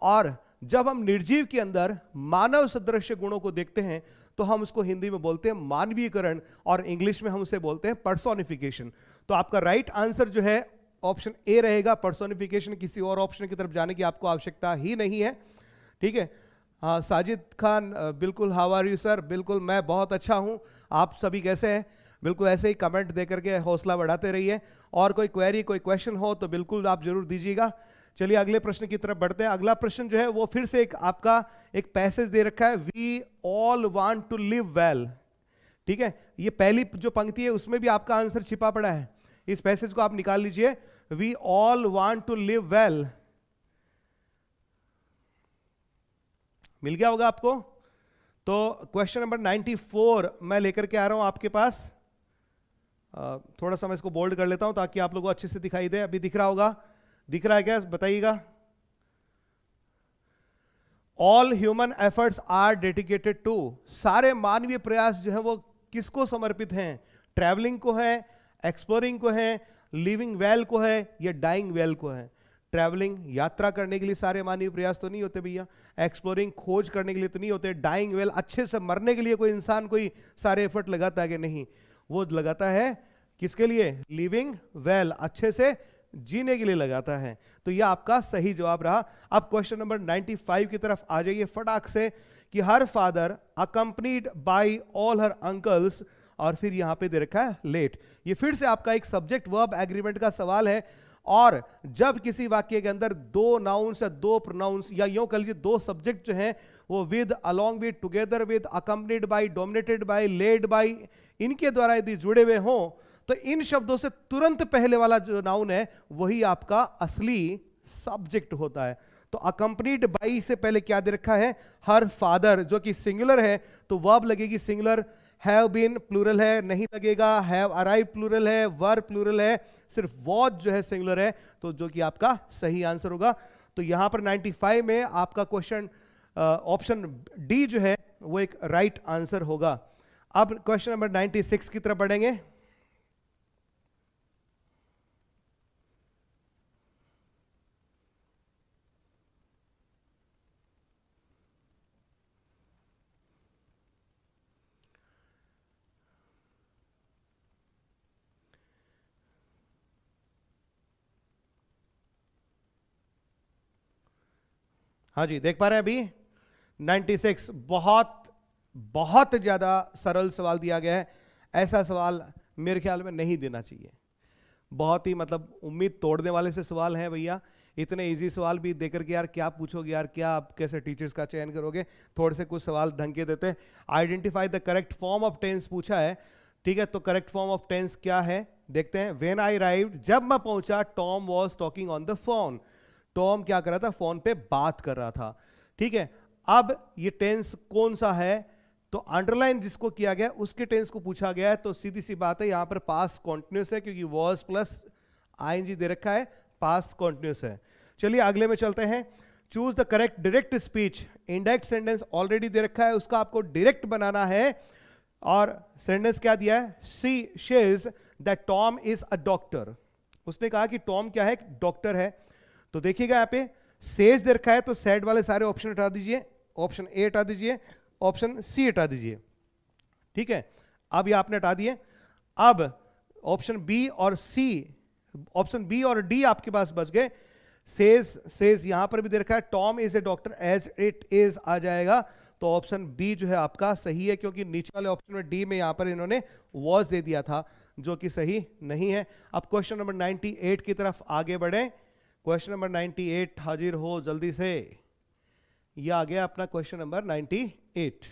A: और जब हम निर्जीव के अंदर मानव सदृश गुणों को देखते हैं तो हम उसको हिंदी में बोलते हैं मानवीयकरण, और इंग्लिश में हम उसे बोलते हैं पर्सोनिफिकेशन। तो आपका राइट आंसर जो है ऑप्शन ए रहेगा, पर्सोनिफिकेशन। किसी और ऑप्शन की तरफ जाने की आपको आवश्यकता ही नहीं है, ठीक है। हाँ, साजिद खान, बिल्कुल, हाउ आर यू सर? बिल्कुल, मैं बहुत अच्छा हूँ, आप सभी कैसे हैं? बिल्कुल ऐसे ही कमेंट दे करके हौसला बढ़ाते रहिए, और कोई क्वेरी, कोई क्वेश्चन हो तो बिल्कुल आप जरूर दीजिएगा। चलिए अगले प्रश्न की तरफ बढ़ते हैं। अगला प्रश्न जो है वो फिर से आपका एक पैसेज दे रखा है, we all want to live well, ठीक है। ये पहली जो पंक्ति है उसमें भी आपका आंसर छिपा पड़ा है, इस पैसेज को आप निकाल लीजिए, we all want to live well. मिल गया होगा आपको? तो क्वेश्चन नंबर 94 मैं लेकर के आ रहा हूं आपके पास। थोड़ा सा मैं इसको बोल्ड कर लेता हूं ताकि आप लोगों को अच्छे से दिखाई दे। अभी दिख रहा होगा? दिख रहा है क्या, बताइएगा। All human efforts are dedicated to, सारे मानवीय प्रयास जो है वो किसको समर्पित हैं? ट्रैवलिंग को है, एक्सप्लोरिंग को है, लिविंग वेल को है, या डाइंग वेल को है? ट्रैवलिंग, यात्रा करने के लिए सारे मानवीय प्रयास तो नहीं होते भैया, एक्सप्लोरिंग, खोज करने के लिए तो नहीं होते, डाइंग वेल, अच्छे से मरने के लिए कोई इंसान कोई सारे एफर्ट लगाता है कि नहीं? वो लगाता है किसके लिए? लिविंग वेल, अच्छे से जीने के लिए लगाता है। तो यह आपका सही जवाब रहा। अब क्वेश्चन नंबर 95 की तरफ आ जाइए फटाक से, कि her father accompanied by all her uncles, और फिर यहां पे दे रखा है लेट। ये फिर से आपका एक सब्जेक्ट वर्ब एग्रीमेंट का सवाल है, और जब किसी वाक्य के अंदर दो नाउन्स या दो प्रोनाउंस, या यूं कह लीजिए दो सब्जेक्ट जो हैं वो with, along with, together with, accompanied by, dominated by, led by, इनके द्वारा यदि जुड़े हुए हों, तो इन शब्दों से तुरंत पहले वाला जो नाउन है वही आपका असली सब्जेक्ट होता है। तो अकम्पनीड बाई से पहले क्या दे रखा है? हर फादर, जो कि सिंगुलर है तो वर्ब लगेगी सिंगुलर, हैव बीन प्लूरल है नहीं लगेगा, हैव अराइव प्लूरल है, वर प्लूरल है, सिर्फ वॉज जो है सिंगुलर है, तो जो कि आपका सही आंसर होगा। तो यहां पर 95 में आपका क्वेश्चन ऑप्शन डी जो है वो एक राइट आंसर होगा। अब क्वेश्चन नंबर 96 की तरफ बढ़ेंगे। हाँ जी, देख पा रहे हैं अभी 96, बहुत ज्यादा सरल सवाल दिया गया है। ऐसा सवाल मेरे ख्याल में नहीं देना चाहिए, बहुत ही मतलब उम्मीद तोड़ने वाले से सवाल हैं भैया। इतने इजी सवाल भी देकर के यार क्या पूछोगे यार, क्या आप कैसे टीचर्स का चयन करोगे? थोड़े से कुछ सवाल ढंग के देते। Identify the correct form of tense पूछा है, ठीक है। तो करेक्ट फॉर्म ऑफ टेंस क्या है देखते हैं। व्हेन आई अराइव्ड, जब मैं पहुंचा, Tom was talking on the phone, Tom क्या कर रहा था? फोन पे बात कर रहा था, ठीक है। अब ये टेंस कौन सा है? तो अंडरलाइन जिसको किया गया उसके टेंस को पूछा गया है, तो सीधी सी बात है यहां पर पास्ट कॉन्टिन्यूस है, क्योंकि वॉज प्लस आईएनजी दे रखा है, पास्ट कॉन्टिन्यूस है। चलिए अगले में चलते हैं। Choose the correct direct speech, indirect sentence already दे रखा है, उसका आपको डायरेक्ट बनाना है। और सेंटेंस क्या दिया है? She says that Tom is a doctor, उसने कहा कि टॉम क्या है? डॉक्टर है। तो देखिएगा यहाँ पे सेज दे रखा है, तो सेड वाले सारे ऑप्शन हटा दीजिए, ऑप्शन ए हटा दीजिए, ऑप्शन सी हटा दीजिए, ठीक है। अब ये आपने हटा दिए। अब ऑप्शन बी और सी, ऑप्शन बी और डी आपके पास बच गए। सेज यहां पर भी दे रखा है, Tom is a doctor, as it is आ जाएगा। तो ऑप्शन बी जो है आपका सही है, क्योंकि नीचे वाले ऑप्शन में डी में यहां पर इन्होंने वॉज दे दिया था, जो कि सही नहीं है। अब क्वेश्चन नंबर 98 की तरफ आगे बढ़े। क्वेश्चन नंबर 98 हाजिर हो जल्दी से। यह आ गया अपना क्वेश्चन नंबर 98,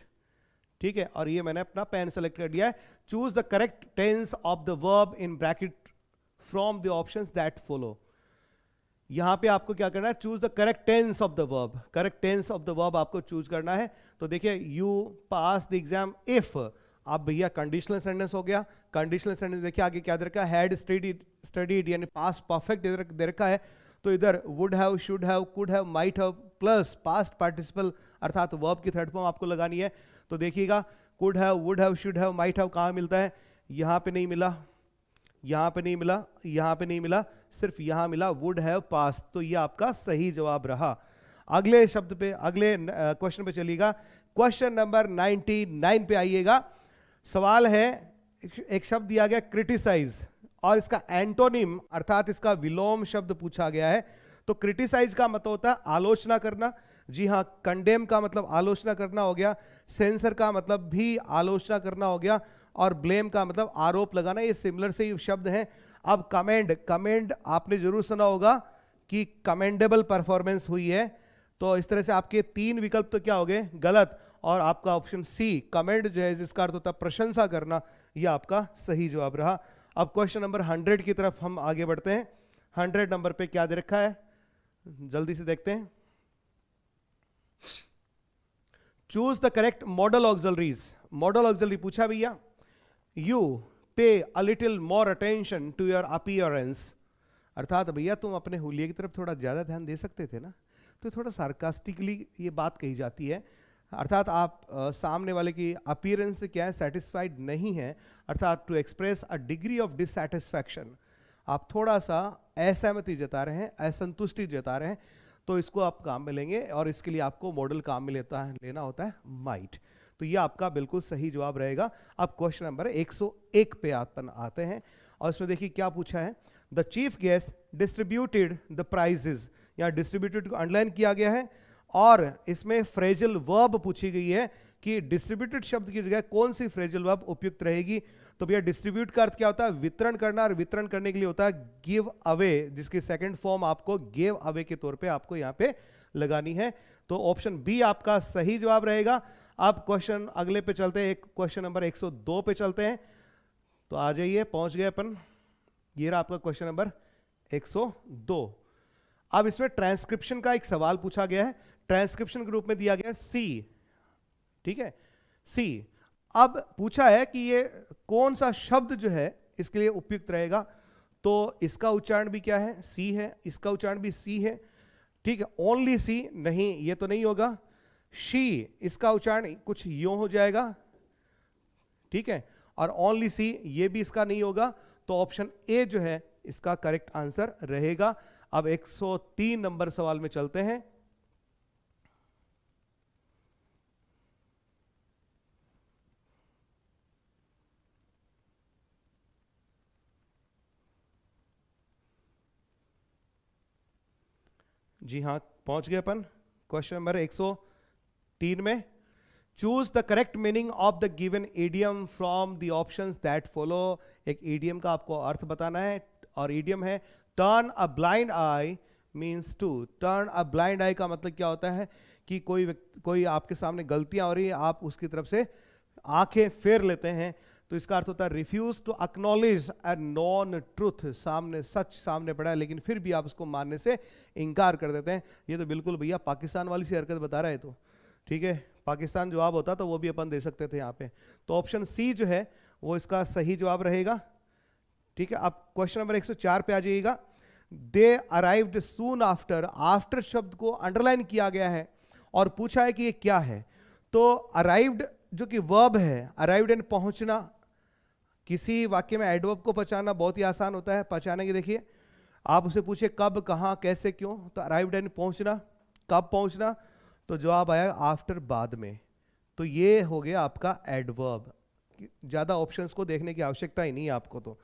A: ठीक है। और ये मैंने अपना पेन सेलेक्ट कर लिया है। Choose the correct tense of the verb in bracket from the options that follow. यहां पे आपको क्या करना है? Choose the correct tense of the verb, correct tense of the verb आपको चूज करना है। तो देखिए, you pass the exam if, आप भैया कंडीशनल सेंटेंस हो गया। कंडीशनल सेंटेंस देखिए आगे क्या दे रखा है? हैड स्टडीड, यानी पास्ट परफेक्ट दे रखा है, तो इधर would have, should have, could have, might have plus past participle अर्थात वर्ब की थर्ड फॉर्म आपको लगानी है। तो देखिएगा could have, would have, should have, might have कहाँ मिलता है? यहाँ पे नहीं मिला, यहां पे नहीं मिला, यहां पे नहीं मिला, सिर्फ यहां मिला वुड हैव पास, तो ये आपका सही जवाब रहा। अगले शब्द पे, अगले क्वेश्चन पे चलिएगा। क्वेश्चन नंबर 99 पे आइएगा। सवाल है, एक शब्द दिया गया क्रिटिसाइज, और इसका एंटोनिम अर्थात इसका विलोम शब्द पूछा गया है। तो क्रिटिसाइज का मतलब होता है आलोचना करना, जी हाँ। कंडेम का मतलब आलोचना करना हो गया, सेंसर का मतलब भी आलोचना करना हो गया, और ब्लेम का मतलब आरोप लगाना। ये सिमिलर से ही शब्द हैं। अब कमेंड, कमेंड आपने जरूर सुना होगा कि कमेंडेबल परफॉर्मेंस हुई है, तो इस तरह से आपके 3 विकल्प तो क्या हो गए, गलत, और आपका ऑप्शन सी कमेंड जो है जिसका अर्थ होता है प्रशंसा करना, यह आपका सही जवाब रहा। अब क्वेश्चन नंबर 100 की तरफ हम आगे बढ़ते हैं। 100 नंबर पे क्या दे रखा है, जल्दी से देखते हैं। Choose the correct modal auxiliaries. Modal auxiliary पूछा भैया, you pay a little more attention to your appearance, अर्थात भैया तुम अपने हुलिये की तरफ थोड़ा ज्यादा ध्यान दे सकते थे ना। तो थोड़ा सार्कास्टिकली ये बात कही जाती है, अर्थात आप सामने वाले की अपीयरेंस से क्या है, सेटिस्फाइड नहीं है, अर्थात to express a degree of dissatisfaction, आप थोड़ा सा असहमति जता रहे हैं, असंतुष्टि जता रहे हैं, तो इसको आप काम में लेंगे, और इसके लिए आपको मॉडल काम में लेना होता है माइट। तो ये आपका बिल्कुल सही जवाब रहेगा। अब क्वेश्चन नंबर 101 पे आते हैं, और इसमें देखिए क्या पूछा है। The chief guest distributed the prizes, यहाँ डिस्ट्रीब्यूटेड को अंडरलाइन किया गया है, और इसमें फ्रेजल वर्ब पूछी गई है कि डिस्ट्रीब्यूटेड शब्द की जगह कौन सी फ्रेजल वर्ब उपयुक्त रहेगी। तो भैया डिस्ट्रीब्यूट का अर्थ क्या होता है, वितरण करना, और वितरण करने के लिए होता है गिव अवे, जिसकी सेकंड फॉर्म आपको गिव अवे के तौर पे आपको यहाँ पे लगानी है। तो ऑप्शन बी आपका सही जवाब रहेगा। अब क्वेश्चन अगले पे चलते हैं, क्वेश्चन नंबर 102 पे चलते हैं। तो आ जाइए, पहुंच गए अपन। ये रहा आपका क्वेश्चन नंबर 102। अब इसमें ट्रांसक्रिप्शन का एक सवाल पूछा गया है, ट्रांसक्रिप्शन के रूप में दिया गया सी, ठीक है, सी। अब पूछा है कि ये कौन सा शब्द जो है इसके लिए उपयुक्त रहेगा। तो इसका उच्चारण भी क्या है, सी है, इसका उच्चारण भी सी है, ठीक है। ओनली सी नहीं, ये तो नहीं होगा। शी, इसका उच्चारण कुछ यूं हो जाएगा, ठीक है, और ओनली सी ये भी इसका नहीं होगा। तो ऑप्शन ए जो है इसका करेक्ट आंसर रहेगा। अब 103 नंबर सवाल में चलते हैं। जी हां, पहुंच गए अपन क्वेश्चन नंबर 103 में। Choose the correct meaning of the given idiom from the options that follow. एक इडियम का आपको अर्थ बताना है, और इडियम है turn a blind eye means to. Turn a blind eye का मतलब क्या होता है कि कोई आपके सामने गलतियां हो रही है, आप उसकी तरफ से आंखें फेर लेते हैं। तो इसका अर्थ होता है refuse to acknowledge a known truth, सामने सच सामने पड़ा है लेकिन फिर भी आप उसको मानने से इनकार कर देते हैं। ये तो बिल्कुल भैया पाकिस्तान वाली सी हरकत बता रहा है। तो ठीक है, पाकिस्तान जवाब होता तो वो भी अपन दे सकते थे यहाँ पे। तो ऑप्शन सी जो है वो इसका सही जवाब रहेगा, ठीक है। अब क्वेश्चन नंबर 104 पे आ जाइएगा। दे अराइव्ड सून आफ्टर, आफ्टर शब्द को अंडरलाइन किया गया है और पूछा है कि ये क्या है। तो अराइव्ड जो कि वर्ब है, अराइव्ड एंड पहुंचना, किसी वाक्य में एडवर्ब को पहचानना बहुत ही आसान होता है। पहचाने की देखिए, आप उसे पूछे कब, कहां, कैसे, क्यों, तो अराइव्ड एंड पहुंचना, कब पहुंचना, तो जवाब आया आफ्टर, बाद में। तो ये हो गया आपका एडवर्ब। ज्यादा ऑप्शंस को देखने की आवश्यकता ही नहीं है आपको, तो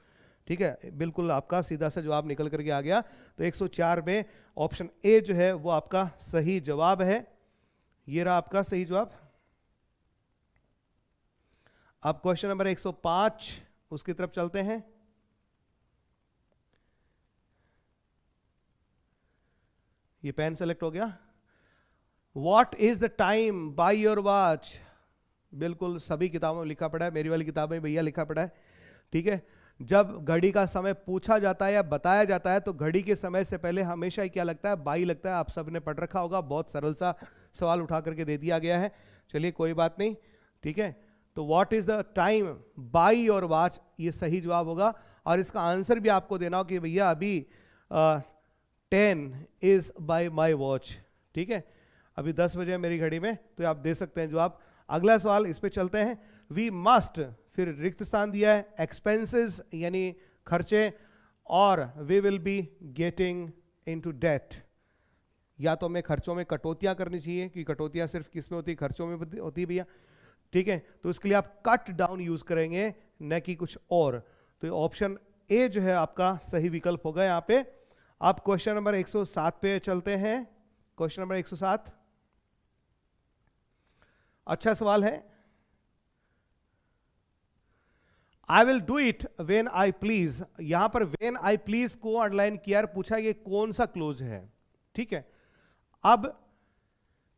A: ठीक है, बिल्कुल आपका सीधा सा जवाब निकल करके आ गया। तो 104 में ऑप्शन ए जो है वो आपका सही जवाब है। ये रहा आपका सही जवाब। अब क्वेश्चन नंबर 105 उसकी तरफ चलते हैं। ये पेन सेलेक्ट हो गया। What is the time by your watch? बिल्कुल सभी किताबों में लिखा पड़ा है, मेरी वाली किताब में भैया लिखा पड़ा है, ठीक है। जब घड़ी का समय पूछा जाता है या बताया जाता है तो घड़ी के समय से पहले हमेशा ही क्या लगता है, बाई लगता है। आप सबने पढ़ रखा होगा, बहुत सरल सा सवाल उठा करके दे दिया गया है। चलिए कोई बात नहीं, ठीक है। तो what is the time by your watch, ये सही जवाब होगा। और इसका आंसर भी आपको देना हो कि भैया अभी 10 इज बाय माई वॉच, ठीक है, अभी 10 बजे मेरी घड़ी में, तो आप दे सकते हैं जवाब। अगला सवाल इस पे चलते हैं। वी मस्ट, फिर रिक्त स्थान दिया है, एक्सपेंसेस यानी खर्चे, और we will be getting into debt. या तो हमें खर्चों में कटौतियां करनी चाहिए, कि कटौतियां सिर्फ किस में होती है, खर्चों में होती है भैया, ठीक है। तो इसके लिए आप कट डाउन यूज करेंगे, न कि कुछ और। तो ऑप्शन ए जो है आपका सही विकल्प होगा यहां पे। आप क्वेश्चन नंबर 107 पे चलते हैं। क्वेश्चन नंबर 107 अच्छा सवाल है। I will do it when I please. यहां पर वेन आई प्लीज को अंडरलाइन किया, पूछा ये कौन सा क्लोज है, ठीक है। अब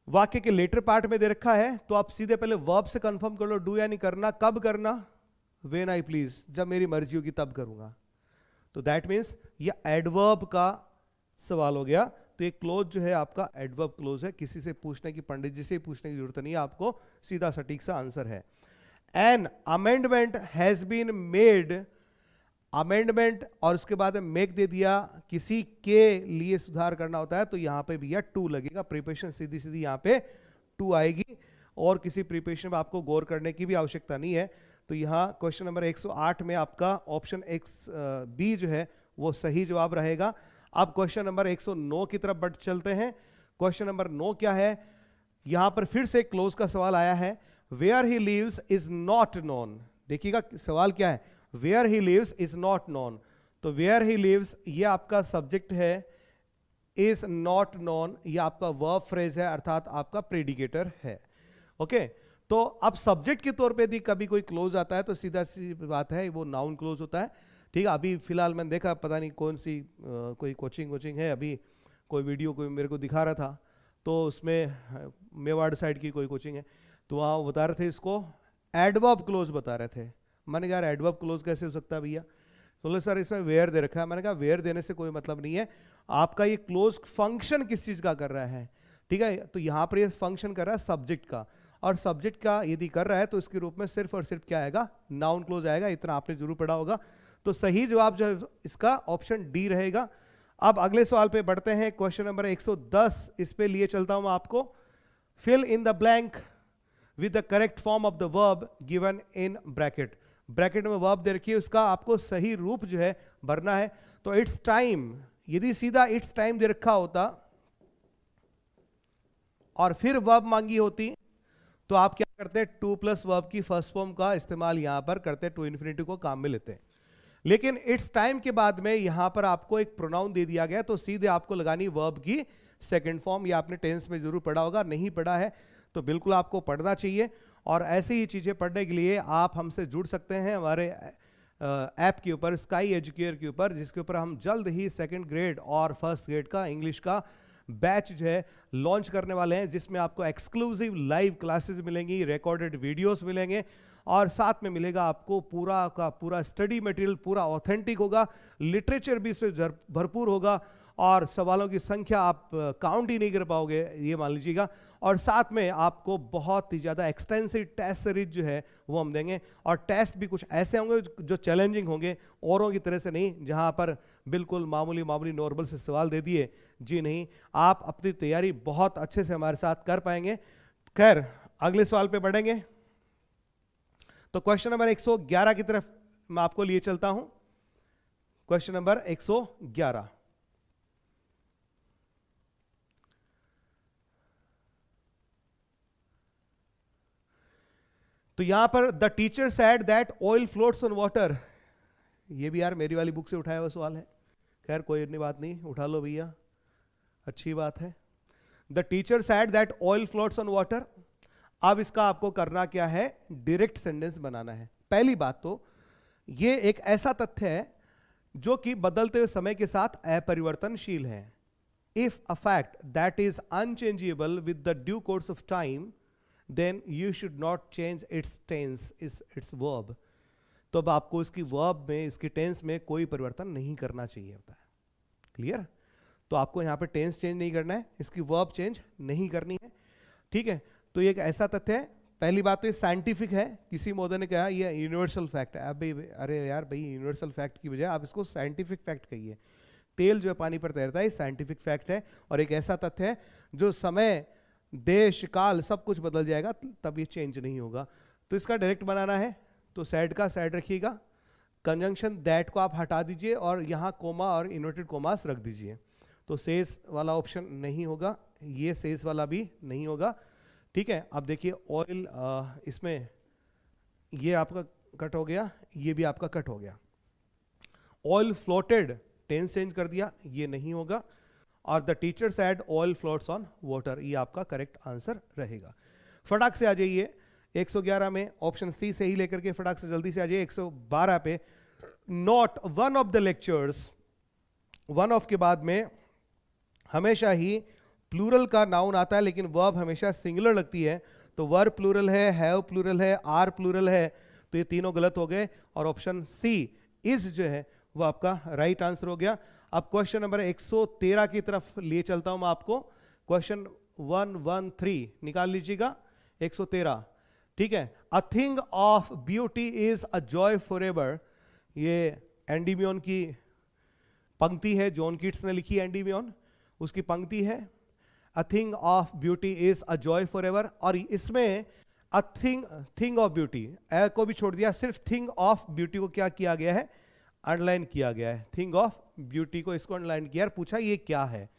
A: वाक्य के लेटर पार्ट में दे रखा है, तो आप सीधे पहले वर्ब से कंफर्म कर लो, डू या नहीं करना। कब करना? वेन आई प्लीज, जब मेरी मर्जी होगी तब करूंगा। तो दैट मीन्स ये एडवर्ब का सवाल हो गया। तो ये क्लोज जो है आपका एडवर्ब क्लोज है, किसी से पूछने की, पंडित जी से पूछने की जरूरत नहीं है आपको, सीधा सटीक सा आंसर है। An amendment has been made, amendment और उसके बाद मेक दे दिया, किसी के लिए सुधार करना होता है, तो यहां पे भैया टू लगेगा। प्रिपरेशन सीधी सीधी यहां पे टू आएगी, और किसी प्रिपरेशन में आपको गौर करने की भी आवश्यकता नहीं है। तो यहां क्वेश्चन नंबर 108 में आपका ऑप्शन बी जो है वो सही जवाब रहेगा। अब क्वेश्चन नंबर 109 की तरफ बढ़ चलते हैं। क्वेश्चन नंबर 9 क्या है? यहां पर फिर से क्लोज का सवाल आया है। Where he lives is not known. देखिएगा सवाल क्या है, where he lives is not known. तो वेयर ही लिव्स ये आपका सब्जेक्ट है, इज नॉट नोन ये आपका वर्ब फ्रेज है, अर्थात आपका प्रेडिकेटर है। ओके, तो अब सब्जेक्ट के तौर पे यदि कभी कोई क्लोज आता है तो सीधा सी बात है वो नाउन क्लोज होता है, ठीक है। अभी फिलहाल मैंने देखा, पता नहीं कौन सी कोई कोचिंग है, अभी कोई वीडियो कोई मेरे को दिखा रहा था, तो उसमें मेवाड़ साइड की कोई कोचिंग है, तो वहाँ बता रहे थे इसको एडवर्ब क्लोज बता रहे थे। मैंने कहा एडवर्ब क्लोज कैसे हो सकता है भैया? तो बोले सर इसमें वेयर दे रखा है। मैंने कहा वेयर देने से कोई मतलब नहीं है, आपका ये क्लोज फंक्शन किस चीज का कर रहा है, ठीक है। तो यहाँ पर ये फंक्शन कर रहा है सब्जेक्ट का, और सब्जेक्ट का यदि कर रहा है तो इसके रूप में सिर्फ और सिर्फ क्या आएगा? नाउन क्लोज आएगा। इतना आपने जरूर पढ़ा होगा। तो सही जवाब जो है इसका ऑप्शन डी रहेगा। अब अगले सवाल पे बढ़ते हैं, क्वेश्चन नंबर 110 इस पे लिए चलता हूं आपको। Fill in the blank with the correct form of the verb given in bracket. Bracket में वर्ब दे रखी है, उसका आपको सही रूप जो है भरना है। तो इट्स टाइम, यदि सीधा इट्स टाइम दे रखा होता और फिर वर्ब मांगी होती तो आप क्या करते? टू प्लस वर्ब की फर्स्ट फॉर्म का इस्तेमाल यहां पर करते, टू इन्फिनिटी को काम में लेते। लेकिन इट्स टाइम के बाद में यहां पर आपको एक प्रोनाउन दे दिया गया, तो सीधे आपको लगानी वर्ब की सेकंड फॉर्म। ये आपने टेंस में जरूर पढ़ा होगा, नहीं पढ़ा है तो बिल्कुल आपको पढ़ना चाहिए। और ऐसे ही चीजें पढ़ने के लिए आप हमसे जुड़ सकते हैं हमारे ऐप के ऊपर, स्काई एजुकेयर के ऊपर, जिसके ऊपर हम जल्द ही सेकंड ग्रेड और फर्स्ट ग्रेड का इंग्लिश का बैच जो है लॉन्च करने वाले हैं, जिसमें आपको एक्सक्लूसिव लाइव क्लासेस मिलेंगी, रिकॉर्डेड वीडियोस मिलेंगे, और साथ में मिलेगा आपको पूरा का पूरा स्टडी मटेरियल, पूरा ऑथेंटिक होगा, लिटरेचर भी इसमें भरपूर होगा, और सवालों की संख्या आप काउंट ही नहीं कर पाओगे, ये मान लीजिएगा। और साथ में आपको बहुत ही ज़्यादा एक्सटेंसिव टेस्ट सीरीज जो है वो हम देंगे, और टेस्ट भी कुछ ऐसे होंगे जो चैलेंजिंग होंगे, औरों की तरह से नहीं जहां पर बिल्कुल मामूली नॉर्मल से सवाल दे दिए, जी नहीं, आप अपनी तैयारी बहुत अच्छे से हमारे साथ कर पाएंगे। खैर अगले सवाल पे बढ़ेंगे। तो क्वेश्चन नंबर 111 की तरफ मैं आपको लिए चलता हूं। क्वेश्चन नंबर 111, तो यहां पर the teacher said that oil floats on water. ये भी यार मेरी वाली बुक से उठाया हुआ सवाल है, खैर कोई इतनी बात नहीं, उठा लो भैया, अच्छी बात है। The teacher said that oil floats on water. अब इसका आपको करना क्या है? डायरेक्ट सेंटेंस बनाना है। पहली बात तो ये एक ऐसा तथ्य है जो कि बदलते हुए समय के साथ अपरिवर्तनशील है। If a fact that is unchangeable with the due course of time then you should not change its tense, its verb। तो अब आपको इसकी वर्ब में, इसकी टेंस में कोई परिवर्तन नहीं करना चाहिए होता है। क्लियर? तो आपको यहाँ पे टेंस चेंज नहीं करना है, इसकी वर्ब चेंज नहीं करनी है, ठीक है। तो ये एक ऐसा तथ्य है। पहली बात तो ये साइंटिफिक है, किसी महोदय ने कहा ये यूनिवर्सल फैक्ट है। अब अरे यार भाई, यूनिवर्सल फैक्ट की बजाय आप इसको साइंटिफिक फैक्ट कहिए। तेल जो है पानी पर तैरता है, साइंटिफिक फैक्ट है, और एक ऐसा तथ्य है जो समय, देश, काल सब कुछ बदल जाएगा, तब ये चेंज नहीं होगा। तो इसका डायरेक्ट बनाना है, तो सैड का सैड रखिएगा, कंजंक्शन दैट को आप हटा दीजिए और यहाँ कोमा और इन्वर्टेड कोमास रख दीजिए, तो सेज वाला ऑप्शन नहीं होगा, ये सेज वाला भी नहीं होगा। ठीक है, अब देखिए ऑयल, इसमें ये आपका कट हो गया, ये भी आपका कट हो गया। ऑयल फ्लोटेड, टेंस चेंज कर दिया, ये नहीं होगा। और the teacher said oil floats on water, ये आपका करेक्ट आंसर रहेगा। फटाक से आ जाइए 111 में, ऑप्शन सी से ही लेकर के फटाक से जल्दी से आ जाइए 112 पे। Not one of the lectures, one of के बाद में हमेशा ही प्लूरल का नाउन आता है, लेकिन वर्ब हमेशा सिंगुलर लगती है। तो वर्ब प्लूरल है, हैव प्लूरल है, आर प्लूरल है, तो ये तीनों गलत हो गए और ऑप्शन सी इज जो है वो आपका राइट आंसर हो गया। अब क्वेश्चन नंबर 113 की तरफ लिए चलता हूं मैं आपको। क्वेश्चन 113 निकाल लीजिएगा, 113। ठीक है, a thing of beauty is a joy forever, ये एंडीमियन की पंक्ति है, जॉन कीट्स ने लिखी एंडीमियन, उसकी पंक्ति है a thing of beauty is a joy forever. और इसमें अ थिंग ऑफ ब्यूटी को भी छोड़ दिया, सिर्फ थिंग ऑफ ब्यूटी को क्या किया गया है, अंडरलाइन किया गया है। थिंग ऑफ ब्यूटी को इसको अंडरलाइन किया, पूछा ये क्या है,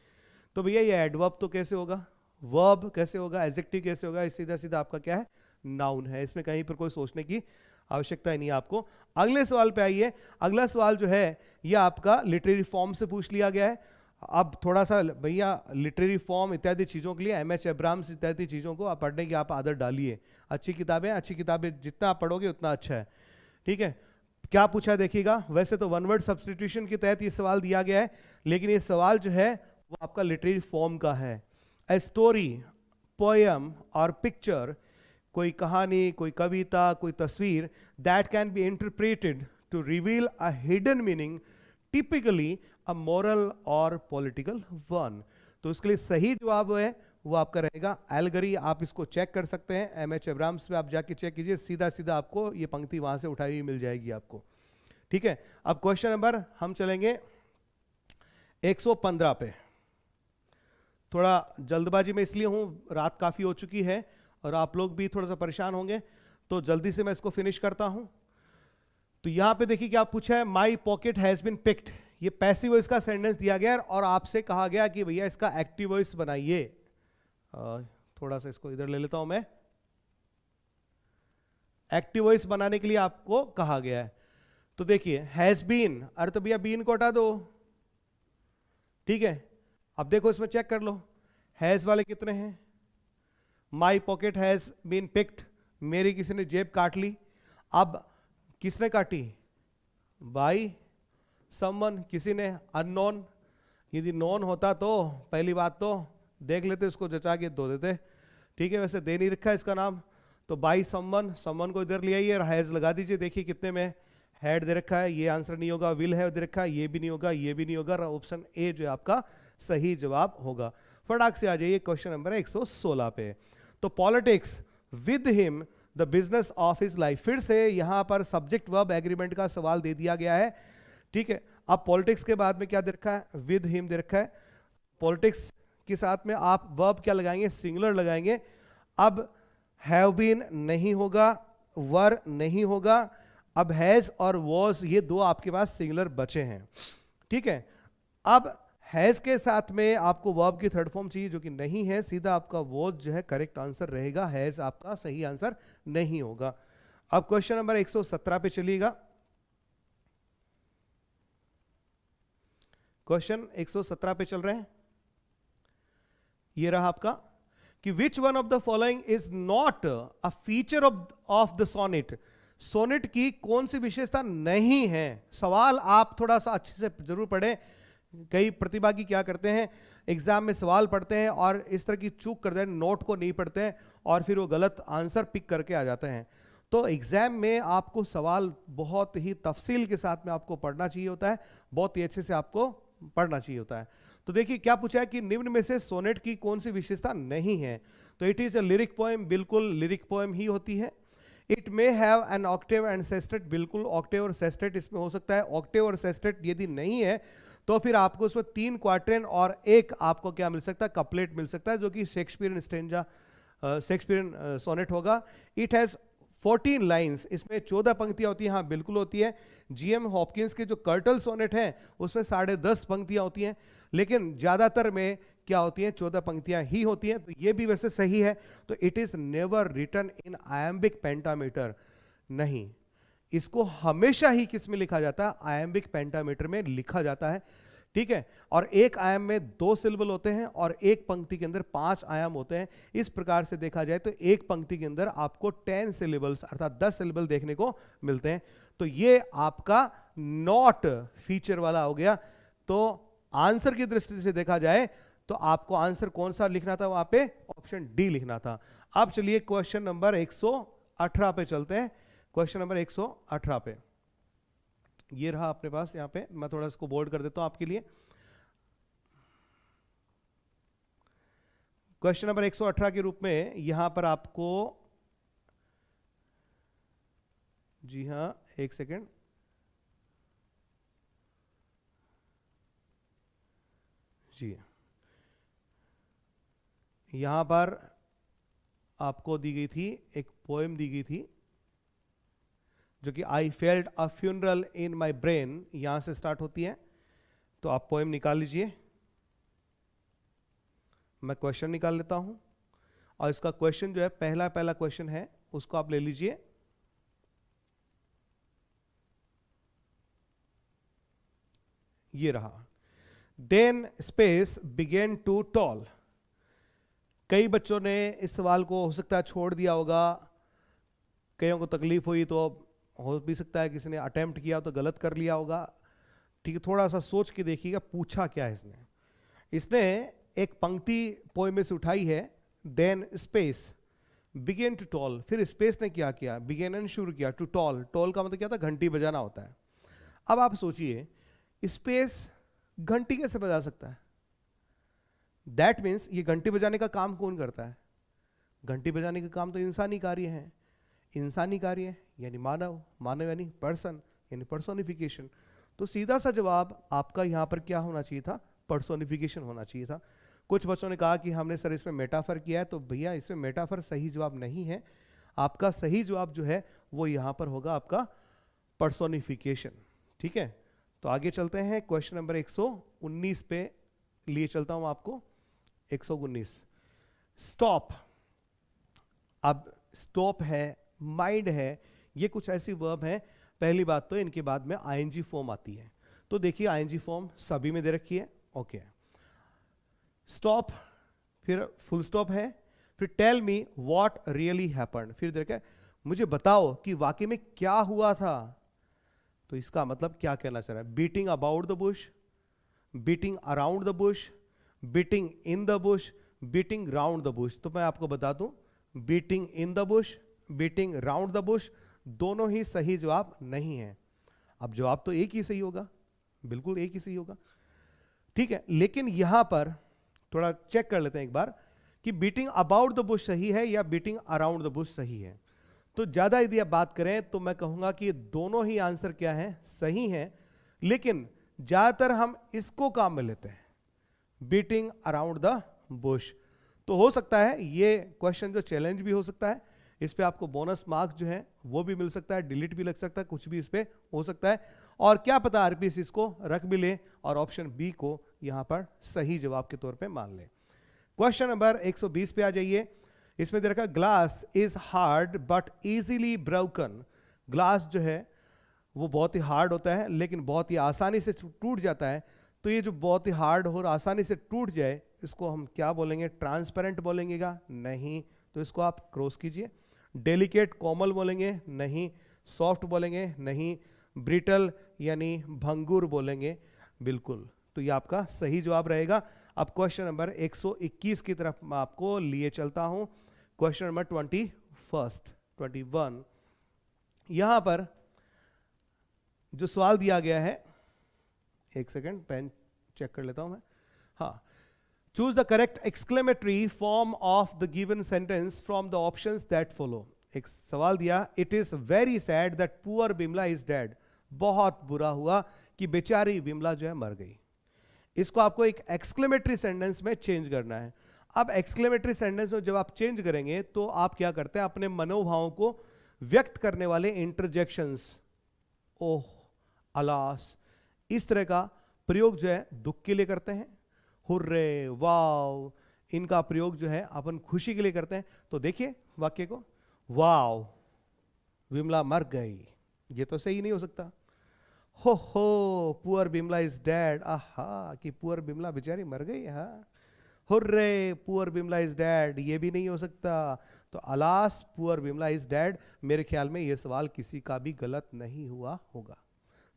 A: तो भैया ये एडवर्ब तो कैसे होगा, वर्ब कैसे होगा, एडजेक्टिव कैसे होगा, सीधा सीधा आपका क्या है, नाउन है। इसमें कहीं पर कोई सोचने की आवश्यकता ही नहीं है आपको। अगले सवाल पे आइए। अगला सवाल जो है ये आपका लिटरेरी फॉर्म से पूछ लिया गया है। अब थोड़ा सा भैया लिटरेरी फॉर्म इत्यादि चीज़ों के लिए एमएच एब्राम्स इत्यादि चीज़ों को आप पढ़ने की आप आदत डालिए। अच्छी किताबें जितना आप पढ़ोगे उतना अच्छा है। ठीक है, क्या पूछा देखिएगा। वैसे तो वन वर्ड सब्स्टिट्यूशन के तहत ये सवाल दिया गया है, लेकिन ये सवाल जो है वो आपका लिटरेरी फॉर्म का है। A story, poem or picture, कोई कहानी, कोई कविता, कोई तस्वीर, that can be interpreted to reveal a hidden meaning, typically a moral or political one. तो इसके लिए सही जवाब है वो आपका रहेगा एल्गरी। आप इसको चेक कर सकते हैं, एमएच एब्राम्स पे आप जाके चेक कीजिए, सीधा सीधा आपको ये पंक्ति वहां से उठाई हुई मिल जाएगी आपको। ठीक है, अब क्वेश्चन नंबर हम चलेंगे 115 पे। थोड़ा जल्दबाजी में इसलिए हूं, रात काफी हो चुकी है और आप लोग भी थोड़ा सा परेशान होंगे, तो जल्दी से मैं इसको फिनिश करता हूं। तो यहां पे देखिए क्या पूछा है, my pocket has been picked. ये पैसिव वॉइस का सेंटेंस दिया गया है और आपसे कहा गया कि भैया इसका एक्टिव वॉइस बनाइए। थोड़ा सा इसको इधर ले लेता हूं मैं। एक्टिव वॉइस बनाने के लिए आपको कहा गया है। तो देखिए हैज बीन, अरे तो भैया बीन को हटा दो। ठीक है, अब देखो इसमें चेक कर लो, हैज वाले कितने हैं। My pocket has been picked, मेरी किसी ने जेब काट ली। अब किसने काटी, बाई समवन, किसी ने, अननोन। यदि नॉन होता तो पहली बात तो देख लेते, उसको जचा के दो देते। ठीक है, वैसे दे नहीं रखा है इसका नाम, तो बाई समवन, समवन को इधर ले आइए और हैज लगा दीजिए। देखिए कितने में हैड दे रखा है, ये आंसर नहीं होगा। विल है दे रखा है, ये भी नहीं होगा, ये भी नहीं होगा। ऑप्शन ए जो है आपका सही जवाब होगा। फटाक से आ जाइए क्वेश्चन नंबर 116 पे। तो politics with him the business of his life, फिर से यहां पर सब्जेक्ट वर्ब एग्रीमेंट का सवाल दे दिया गया है। ठीक है, अब पॉलिटिक्स के बाद में क्या दे रखा है, विद हिम दे रखा है। पॉलिटिक्स के साथ में आप वर्ब क्या लगाएंगे, सिंगुलर लगाएंगे। अब हैव बीन नहीं होगा, वर नहीं होगा। अब हैज और वॉज, ये दो आपके पास सिंगुलर बचे हैं। ठीक है, अब हैज के साथ में आपको वर्ब की थर्ड फॉर्म चाहिए जो कि नहीं है, सीधा आपका वॉज जो है करेक्ट आंसर रहेगा, हैज आपका सही आंसर नहीं होगा। अब क्वेश्चन नंबर 117 पे चलिएगा। क्वेश्चन 117 पे चल रहे हैं। ये रहा आपका कि which one of the following is not a feature of the sonnet. Sonnet की कौन सी विशेषता नहीं है। सवाल आप थोड़ा सा अच्छे से जरूर पढ़ें। कई प्रतिभागी क्या करते हैं, एग्जाम में सवाल पढ़ते हैं और इस तरह की चूक करते हैं, नोट को नहीं पढ़ते हैं और फिर वो गलत आंसर पिक करके आ जाते हैं। तो एग्जाम में आपको सवाल बहुत ही तफसील के साथ में आपको पढ़ना चाहिए होता है, बहुत ही अच्छे से आपको पढ़ना चाहिए होता है। तो देखिए क्या पूछा है कि निम्न में से सोनेट की कौन सी विशेषता नहीं है। तो it is a lyric poem, बिल्कुल लिरिक पोएम ही होती है। It may have an Octave and sestet, बिल्कुल ऑक्टेव और सेस्टेट इसमें हो सकता है। ऑक्टेव और सेस्टेट यदि नहीं है तो फिर आपको उसमें 3 क्वार्टेन और एक आपको क्या मिल सकता है, कपलेट मिल सकता है, जो कि शेक्सपियरियन स्टेंजा, शेक्सपियरियन सोनेट होगा। इट हैज 14 लाइंस, इसमें 14 पंक्तियां होती हैं, हाँ बिल्कुल होती है। जीएम हॉपकिंस के जो कर्टल सोनेट हैं उसमें 10.5 पंक्तियां होती हैं, लेकिन ज्यादातर में क्या होती हैं, 14 पंक्तियां ही होती हैं। तो ये भी वैसे सही है। तो it is never written in iambic pentameter, नहीं, इसको हमेशा ही किस में लिखा जाता है, आयम्बिक पेंटामीटर में लिखा जाता है, ठीक है। और एक आयाम में 2 सिलेबल होते हैं और एक पंक्ति के अंदर 5 आयाम होते हैं। इस प्रकार से देखा जाए तो एक पंक्ति के अंदर आपको 10 सिलेबल्स अर्थात 10 सिलेबल देखने को मिलते हैं। तो ये आपका नॉट फीचर वाला हो गया। तो आंसर की दृष्टि से देखा जाए तो आपको आंसर कौन सा लिखना था, वहां पे ऑप्शन डी लिखना था। अब चलिए क्वेश्चन नंबर 118 पे चलते हैं। क्वेश्चन नंबर 118 पे ये रहा अपने पास, यहां पे मैं थोड़ा इसको बोल्ड कर देता हूं आपके लिए। क्वेश्चन नंबर 118 के रूप में यहां पर आपको, जी हां एक सेकेंड, जी यहां पर आपको दी गई थी एक पोएम दी गई थी जो कि I felt a funeral in my brain, यहां से स्टार्ट होती है। तो आप पोएम निकाल लीजिए, मैं क्वेश्चन निकाल लेता हूं। और इसका क्वेश्चन जो है पहला क्वेश्चन है उसको आप ले लीजिए। ये रहा, then space began to talk. कई बच्चों ने इस सवाल को हो सकता है छोड़ दिया होगा, कईयों को तकलीफ हुई तो हो भी सकता है किसी ने अटेम्प्ट किया तो गलत कर लिया होगा, ठीक है। थोड़ा सा सोच के देखिएगा पूछा क्या है इसने। इसने एक पंक्ति पोएम में से उठाई है, then space began to talk, फिर स्पेस ने क्या किया, बिगेन शुरू किया टू टॉल। टॉल का मतलब क्या था, घंटी बजाना होता है। अब आप सोचिए स्पेस घंटी कैसे बजा सकता है, दैट मीन्स ये घंटी बजाने का काम कौन करता है, घंटी बजाने का काम तो इंसानी कार्य है। इंसानी कार्य यानी मानव, मानव यानी पर्सन यानी पर्सोनिफिकेशन। तो सीधा सा जवाब आपका यहां पर क्या होना चाहिए था, पर्सोनिफिकेशन होना चाहिए था। कुछ बच्चों ने कहा कि हमने सर इसमें मेटाफर किया है, तो भैया इसमें मेटाफर सही जवाब नहीं है। आपका सही जवाब जो है वो यहां पर होगा आपका पर्सोनिफिकेशन, ठीक है। तो आगे चलते हैं, क्वेश्चन नंबर 119 पे लिए चलता हूं आपको। 119 स्टॉप। अब स्टॉप है, माइंड है, ये कुछ ऐसी वर्ब है। पहली बात तो इनके बाद में आईएनजी फॉर्म आती है। तो देखिए आईएनजी फॉर्म सभी में दे रखी है, ओके। स्टॉप, फिर फुल स्टॉप है, फिर tell me what really happened, फिर दे रखा है मुझे बताओ कि वाकई में क्या हुआ था। तो इसका मतलब क्या कहना चाह रहा है, beating about the Bush, beating around the Bush, beating in the Bush, beating round the Bush. तो मैं आपको बता दूं beating in the Bush, beating round the Bush दोनों ही सही जवाब नहीं है। अब जवाब तो एक ही सही होगा, बिल्कुल एक ही सही होगा, ठीक है। लेकिन यहां पर थोड़ा चेक कर लेते हैं एक बार कि बीटिंग अबाउट द बुश सही है या बीटिंग अराउंड द बुश सही है। तो ज्यादा यदि आप बात करें तो मैं कहूंगा कि दोनों ही आंसर क्या है, सही है। लेकिन ज्यादातर हम इसको काम में लेते हैं, बीटिंग अराउंड द बुश। तो हो सकता है ये क्वेश्चन जो चैलेंज भी हो सकता है, इस पे आपको बोनस मार्क्स जो है वो भी मिल सकता है, डिलीट भी लग सकता है, कुछ भी इस पे हो सकता है। और क्या पता आरपीएस इसको रख भी ले और ऑप्शन बी को यहां पर सही जवाब के तौर पे मान ले। क्वेश्चन नंबर 120 पे आ जाइए। इसमें दे रखा glass is hard but easily broken. Glass जो है वो बहुत ही हार्ड होता है लेकिन बहुत ही आसानी से टूट जाता है। तो ये जो बहुत ही हार्ड और आसानी से टूट जाए इसको हम क्या बोलेंगे, ट्रांसपेरेंट बोलेंगेगा, नहीं। तो इसको आप क्रॉस कीजिए। डेलिकेट कोमल बोलेंगे, नहीं। सॉफ्ट बोलेंगे, नहीं। ब्रिटल यानी भंगुर बोलेंगे, बिल्कुल। तो ये आपका सही जवाब रहेगा। अब क्वेश्चन नंबर 121 की तरफ मैं आपको लिए चलता हूं। क्वेश्चन नंबर 21 यहां पर जो सवाल दिया गया है, एक सेकेंड पेन चेक कर लेता हूं मैं, हाँ। Choose the correct exclamatory form of the given sentence from the options that follow. एक सवाल दिया, it is very sad that poor Bimla is dead. बहुत बुरा हुआ कि बेचारी बिमला जो है मर गई। इसको आपको एक एक्सक्लेमेटरी सेंटेंस में चेंज करना है। अब एक्सक्लेमेटरी सेंटेंस में जब आप चेंज करेंगे तो आप क्या करते हैं, अपने मनोभावों को व्यक्त करने वाले इंटरजेक्शंस, ओह, अलास, इस तरह का प्रयोग जो है दुख के लिए करते हैं। हुर्रे, वाव, इनका प्रयोग जो है अपन खुशी के लिए करते हैं। तो देखिए वाक्य को, वाव, विमला मर गई, ये तो सही नहीं हो सकता। हो पुअर बिमला इज डेड, आहा, कि पुअर बिमला बेचारी मर गई। हाँ, hurray poor Bimla is dead, ये भी नहीं हो सकता। तो alas poor Bimla is dead, मेरे ख्याल में ये सवाल किसी का भी गलत नहीं हुआ होगा,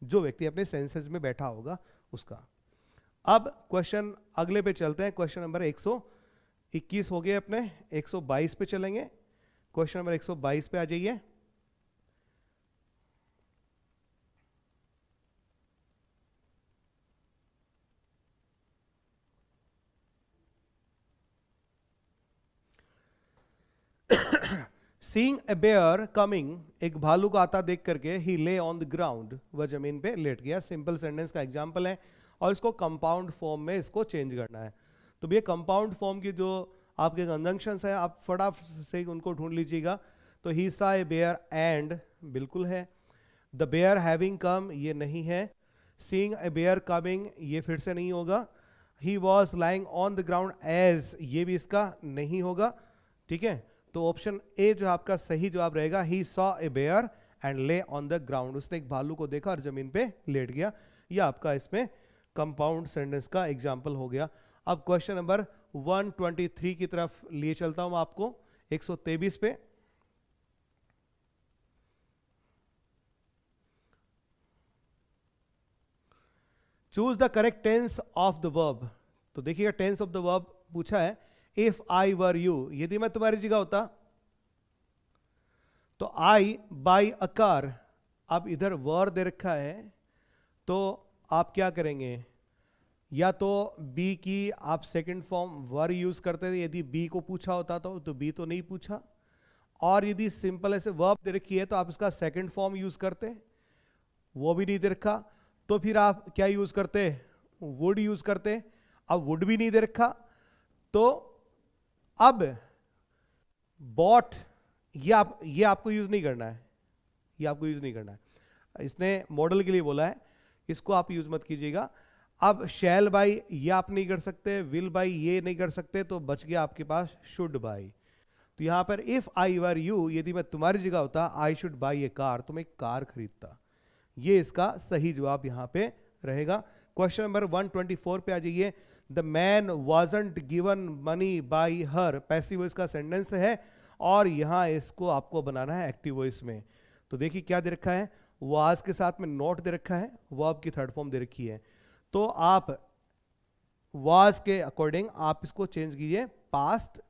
A: जो व्यक्ति अपने सेंसेस में बैठा होगा उसका। अब क्वेश्चन अगले पे चलते हैं। क्वेश्चन नंबर 121 हो गए अपने, 122 पे चलेंगे। क्वेश्चन नंबर 122 पे आ जाइए। Seeing a bear coming, एक भालू को आता देख करके he lay on the ground, वह जमीन पे लेट गया। सिंपल सेंटेंस का एग्जांपल है और इसको कंपाउंड फॉर्म में इसको चेंज करना है। तो भैया कंपाउंड फॉर्म की जो आपके कंजंक्शंस है आप फटाफट से उनको ढूंढ लीजिएगा। तो he saw a bear and बिल्कुल है। The bear having come ये नहीं है। Seeing a bear coming ये फिर से नहीं होगा। He was lying on the ground as ये भी इसका नहीं होगा। ठीक है, तो ऑप्शन ए जो आपका सही जवाब रहेगा, he saw a bear and lay on the ground, उसने एक भालू को देखा और जमीन पे लेट गया। यह आपका इसमें कंपाउंड सेंटेंस का एग्जांपल हो गया। अब क्वेश्चन नंबर 123 की तरफ लिए चलता हूं आपको, 123 पे। Choose the correct tense of the verb. तो देखिएगा टेंस ऑफ द वर्ब पूछा है, इफ आई वर यू, यदि मैं तुम्हारी जगह होता, तो आई बाई अ कार। अब इधर वर दे रखा है तो आप क्या करेंगे, या तो बी की आप सेकंड फॉर्म वर यूज करते थे यदि बी को पूछा होता तो बी तो नहीं पूछा, और यदि सिंपल ऐसे वर्ब दे रखी है तो आप इसका सेकंड फॉर्म यूज करते, वो भी नहीं दे रखा तो फिर आप क्या यूज करते, वुड यूज करते। अब वुड भी नहीं दे रखा तो अब बॉट, ये आपको यूज नहीं करना है, ये आपको यूज नहीं करना है। इसने मॉडल के लिए बोला है, इसको आप यूज मत कीजिएगा। अब शैल बाई ये आप नहीं कर सकते, विल बाई ये नहीं कर सकते, तो बच गया आपके पास शुड बाई। तो यहां पर इफ आई वर यू, यदि मैं तुम्हारी जगह होता, I should by A car, तो मैं एक कार खरीदता। ये इसका सही जवाब यहां पे रहेगा। क्वेश्चन नंबर 124 पे आ जाइए। The man wasn't given money by her, passive voice का सेंटेंस है और यहां इसको आपको बनाना है एक्टिव वॉइस में। तो देखिए क्या दे रखा है, वाज के साथ में नॉट दे रखा है, वर्ब की थर्ड फॉर्म दे रखी है। तो आप वाज के अकॉर्डिंग आप इसको चेंज कीजिए पास्ट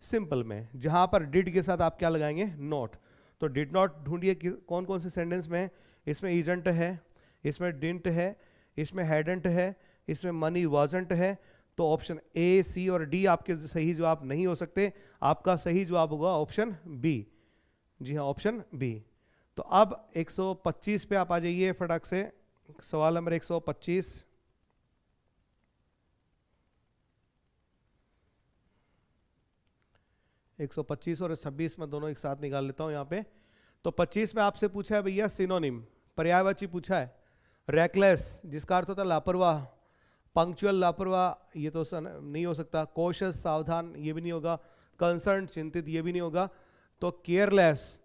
A: सिंपल में, जहां पर डिड के साथ आप क्या लगाएंगे, नॉट। तो डिड नॉट ढूंढिए कौन कौन से सेंटेंस में, इसमें इजंट है, इसमें डिंट है, इसमें हैडंट है, इसमें मनी वाजंट है। तो ऑप्शन ए, सी और डी आपके सही जवाब नहीं हो सकते। आपका सही जवाब होगा ऑप्शन बी। जी हाँ, ऑप्शन बी। तो अब 125 पे आप आ जाइए फटाक से। सवाल नंबर 125। एक 125 और 26 में दोनों एक साथ निकाल लेता हूं यहां पे। तो 25 में आपसे पूछा है भैया सिनोनिम, पर्यायवाची पूछा है। रेकलेस जिसका अर्थ होता है लापरवाह, पंक्चुअल लापरवाह ये तो नहीं हो सकता, कॉशियस सावधान ये भी नहीं होगा, कंसर्न चिंतित ये भी नहीं होगा, तो केयरलेस,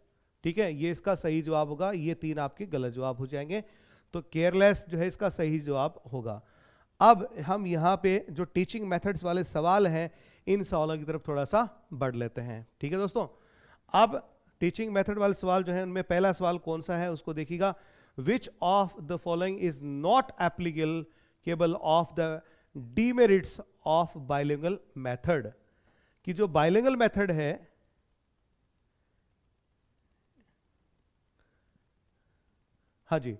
A: ठीक है, ये इसका सही जवाब होगा। ये तीन आपके गलत जवाब हो जाएंगे, तो केयरलेस जो है इसका सही जवाब होगा। अब हम यहाँ पे जो टीचिंग मेथड्स वाले सवाल हैं इन सवालों की तरफ थोड़ा सा बढ़ लेते हैं। ठीक है दोस्तों, अब टीचिंग मेथड वाले सवाल जो है उनमें पहला सवाल कौन सा है उसको देखिएगा। विच of the following is not applicable of the demerits of bilingual method, कि जो बाइलिंगुअल मेथड है, हाँ जी,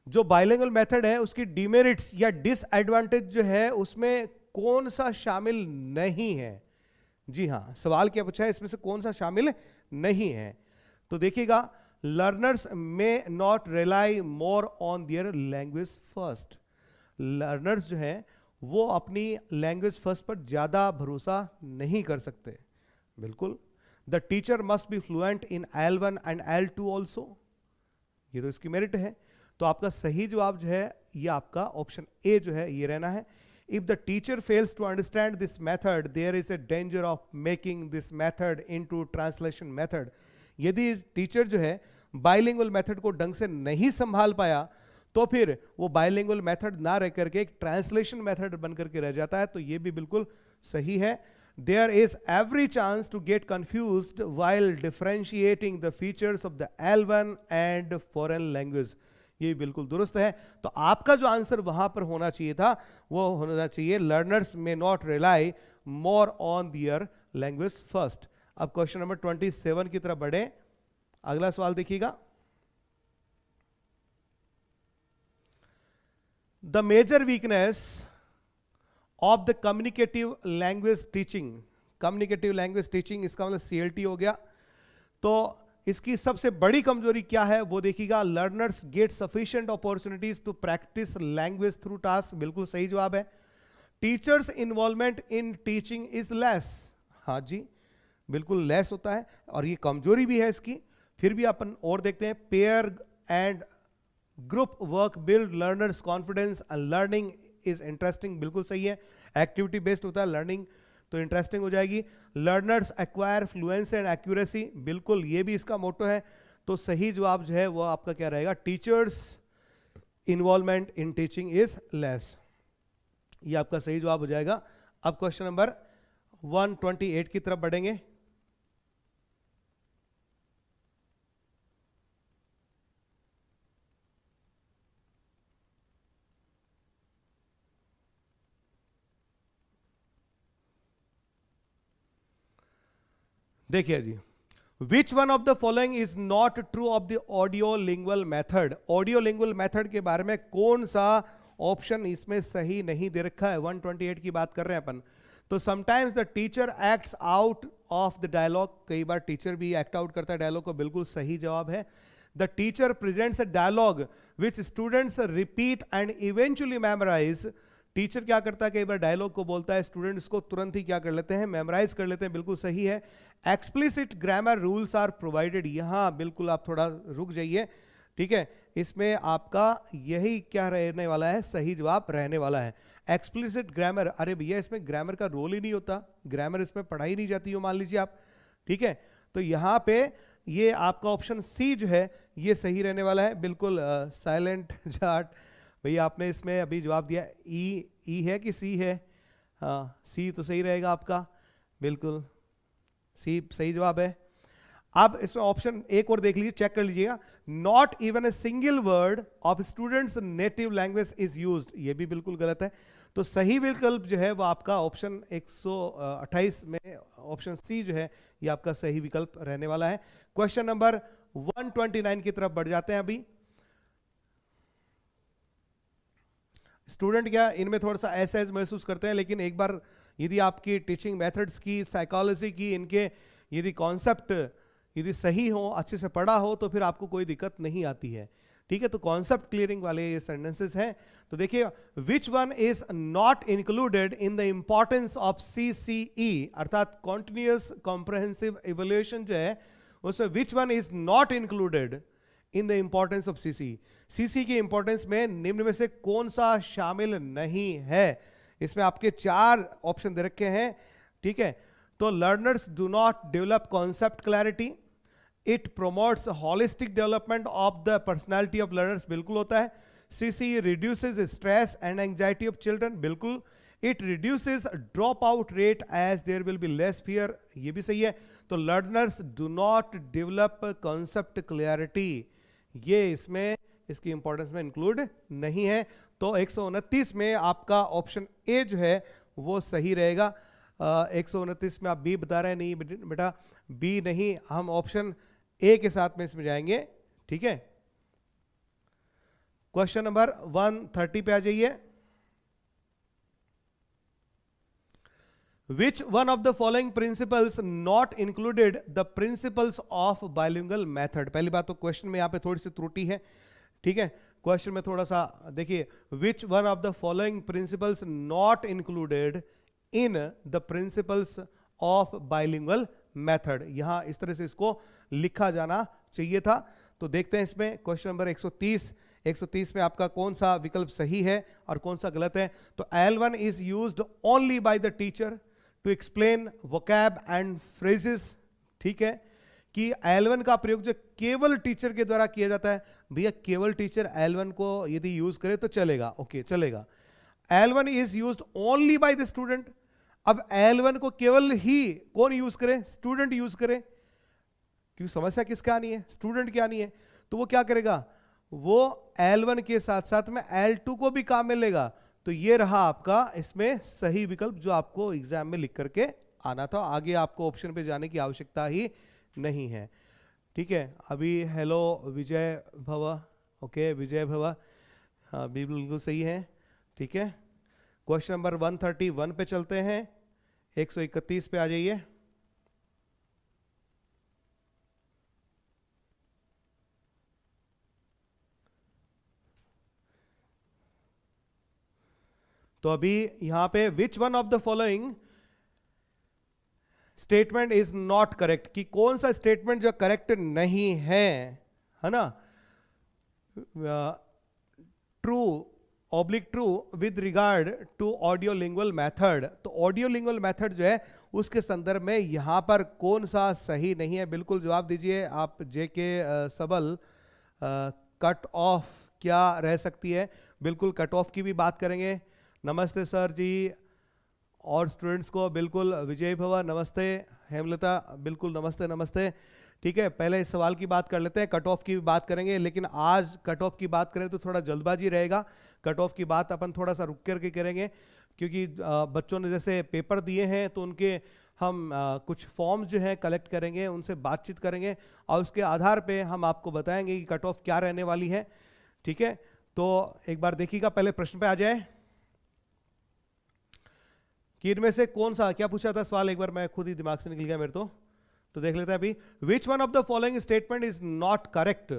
A: जो बाइलिंगुअल मेथड है उसकी डीमेरिट्स या डिसएडवांटेज जो है उसमें कौन सा शामिल नहीं है। जी हां, सवाल क्या पूछा है, इसमें से कौन सा शामिल नहीं है। तो देखिएगा, लर्नर्स में not rely more on their language first, learners जो है वो अपनी लैंग्वेज फर्स्ट पर ज्यादा भरोसा नहीं कर सकते, बिल्कुल। The teacher must be fluent in L1 and L2 also, ये तो इसकी मेरिट है। तो आपका सही जवाब जो है ये आपका ऑप्शन ए जो है ये रहना है। If the teacher fails to understand this method there is a danger of making this method into translation method. यदि टीचर जो है बाइलिंगुअल मेथड को ढंग से नहीं संभाल पाया तो फिर वो बाइलिंगुअल मेथड ना रह करके एक ट्रांसलेशन मेथड बन करके रह जाता है। तो ये भी बिल्कुल सही है। There is every chance to get confused while differentiating the features of the L1 and foreign language, ये बिल्कुल दुरुस्त है। तो आपका जो आंसर वहां पर होना चाहिए था वो होना चाहिए learners may not rely more on their language first. अब क्वेश्चन नंबर 27 की तरफ बढ़े। अगला सवाल देखिएगा। The major weakness of the communicative language teaching, communicative language teaching इसका मतलब CLT हो गया। तो इसकी सबसे बड़ी कमजोरी क्या है वो देखिएगा। Learners get sufficient opportunities to practice language through task, बिल्कुल सही जवाब है। Teachers involvement in teaching is less, हाँ जी बिल्कुल लेस होता है और ये कमजोरी भी है इसकी। फिर भी अपन और देखते हैं। Pair and group work build learners confidence and learning is interesting, बिल्कुल सही है। एक्टिविटी बेस्ड होता है लर्निंग तो इंटरेस्टिंग हो जाएगी। Learners acquire fluency and accuracy, बिल्कुल ये भी इसका मोटो है। तो सही जवाब जो है वो आपका क्या रहेगा, teachers involvement in teaching is less, ये आपका सही जवाब हो जाएगा। अब क्वेश्चन नंबर 128 की तरफ बढ़ेंगे। देखिए जी, which one of the following is not true of the audio lingual method. Audio lingual method के बारे में कौन सा ऑप्शन इसमें सही नहीं दे रखा है। 128 की बात कर रहे हैं अपन। तो sometimes the teacher acts out of the dialogue, कई बार टीचर भी एक्ट आउट करता है डायलॉग को, बिल्कुल सही जवाब है। The teacher presents a dialogue which students repeat and eventually memorise. Teacher क्या करता है, कई बार डायलॉग को बोलता है, स्टूडेंट्स को तुरंत ही क्या कर लेते हैं, मेमोराइज कर लेते हैं, बिल्कुल सही है। Explicit grammar rules are provided, यहां बिल्कुल आप थोड़ा रुक जाइए, ठीक है। इसमें आपका यही क्या रहने वाला है, सही जवाब रहने वाला है एक्सप्लिसिट ग्रामर। अरे भैया इसमें ग्रामर का रोल ही नहीं होता, ग्रामर इसमें पढ़ाई नहीं जाती हो मान लीजिए आप, ठीक है। तो यहां पे ये आपका ऑप्शन सी जो है ये सही रहने वाला है, बिल्कुल साइलेंट जाट भैया आपने इसमें अभी जवाब दिया। ई है कि सी है, हाँ सी तो सही रहेगा आपका, बिल्कुल सी सही जवाब है। अब इसमें ऑप्शन एक और देख लीजिए, चेक कर लीजिएगा। Not even a single word of students native language is used, ये भी बिल्कुल गलत है। तो सही विकल्प जो है वो आपका ऑप्शन 128 में ऑप्शन सी जो है ये आपका सही विकल्प रहने वाला है। क्वेश्चन नंबर 129 की तरफ बढ़ जाते हैं। अभी स्टूडेंट क्या इनमें थोड़ा सा असहज महसूस करते हैं, लेकिन एक बार यदि आपकी टीचिंग मेथड्स की, साइकोलॉजी की, इनके यदि कॉन्सेप्ट यदि सही हो, अच्छे से पढ़ा हो, तो फिर आपको कोई दिक्कत नहीं आती है, ठीक है। तो कॉन्सेप्ट क्लियरिंग वाले ये सेंटेंसेस हैं। तो देखिए, विच one is not included in the importance of CCE, अर्थात कॉन्टिन्यूअस कॉम्प्रहेंसिव इवैल्यूएशन जो है उसमें विच one is not included in the importance of CC की इंपॉर्टेंस में निम्न में से कौन सा शामिल नहीं है। इसमें आपके 4 ऑप्शन दे रखे हैं, ठीक है। तो learners do not develop concept clarity, it promotes holistic development of the personality of learners, बिल्कुल होता है। CC reduces stress and anxiety of children, बिल्कुल। It reduces drop out rate as there will be less fear, ये भी सही है। तो learners do not develop concept clarity, ये इसमें इसकी इंपॉर्टेंस में इंक्लूड नहीं है। तो 129 में आपका ऑप्शन ए जो है वो सही रहेगा। 129 में आप बी बता रहे हैं, नहीं बेटा बी नहीं, हम ऑप्शन ए के साथ में इसमें जाएंगे, ठीक है। क्वेश्चन नंबर 130 पे आ जाइए। Which one of the following principles not included the principles of bilingual method? पहली बात तो क्वेश्चन में यहां पे थोड़ी सी त्रुटि है, ठीक है। क्वेश्चन में थोड़ा सा देखिए, which one of the following principles not included in the principles of bilingual method, यहां इस तरह से इसको लिखा जाना चाहिए था। तो देखते हैं इसमें क्वेश्चन नंबर 130 में आपका कौन सा विकल्प सही है और कौन सा गलत है। तो L1 is used only by the teacher to explain vocab and phrases. ठीक है कि L1 का प्रयोग जो केवल टीचर के द्वारा किया जाता है। भैया केवल टीचर L1 को यदि यूज करे तो चलेगा, ओके चलेगा। L1 is used only by the student. अब L1 को केवल ही कौन यूज करे? स्टूडेंट यूज करे, क्योंकि समस्या किसका आनी है? स्टूडेंट की आनी है। तो वो क्या करेगा? वो L1 के साथ साथ में L2 को भी काम में लेगा। तो ये रहा आपका इसमें सही विकल्प जो आपको एग्जाम में लिख करके आना था। आगे आपको ऑप्शन पे जाने की आवश्यकता ही नहीं है। ठीक है, अभी हेलो विजय भव, ओके विजय भव, हाँ बिल्कुल सही है। ठीक है, क्वेश्चन नंबर 131 पे चलते हैं। 131 पे आ जाइए। तो अभी यहां पे which one of the following statement is not correct, कि कौन सा स्टेटमेंट जो करेक्ट नहीं है ना? True oblique true with regard to audio lingual method. तो ऑडियो लिंगुअल मैथड जो है उसके संदर्भ में यहां पर कौन सा सही नहीं है? बिल्कुल जवाब दीजिए आप। जेके सबल, कट ऑफ क्या रह सकती है? बिल्कुल कट ऑफ की भी बात करेंगे। नमस्ते सर जी, और स्टूडेंट्स को बिल्कुल विजय भवा नमस्ते, हेमलता बिल्कुल नमस्ते नमस्ते। ठीक है, पहले इस सवाल की बात कर लेते हैं, कट ऑफ की भी बात करेंगे, लेकिन आज कट ऑफ की बात करें तो थोड़ा जल्दबाजी रहेगा। कट ऑफ की बात अपन थोड़ा सा रुक करके करेंगे, क्योंकि बच्चों ने जैसे पेपर दिए हैं तो उनके हम कुछ फॉर्म्स जो है कलेक्ट करेंगे, उनसे बातचीत करेंगे और उसके आधार पे हम आपको बताएंगे कि कट ऑफ क्या रहने वाली है। ठीक है, तो एक बार देखिएगा, पहले प्रश्न पे आ जाए कि इनमें से कौन सा, क्या पूछा था सवाल, एक बार मैं खुद ही दिमाग से निकल गया मेरे तो देख लेते हैं अभी। Which one of the following statement is not correct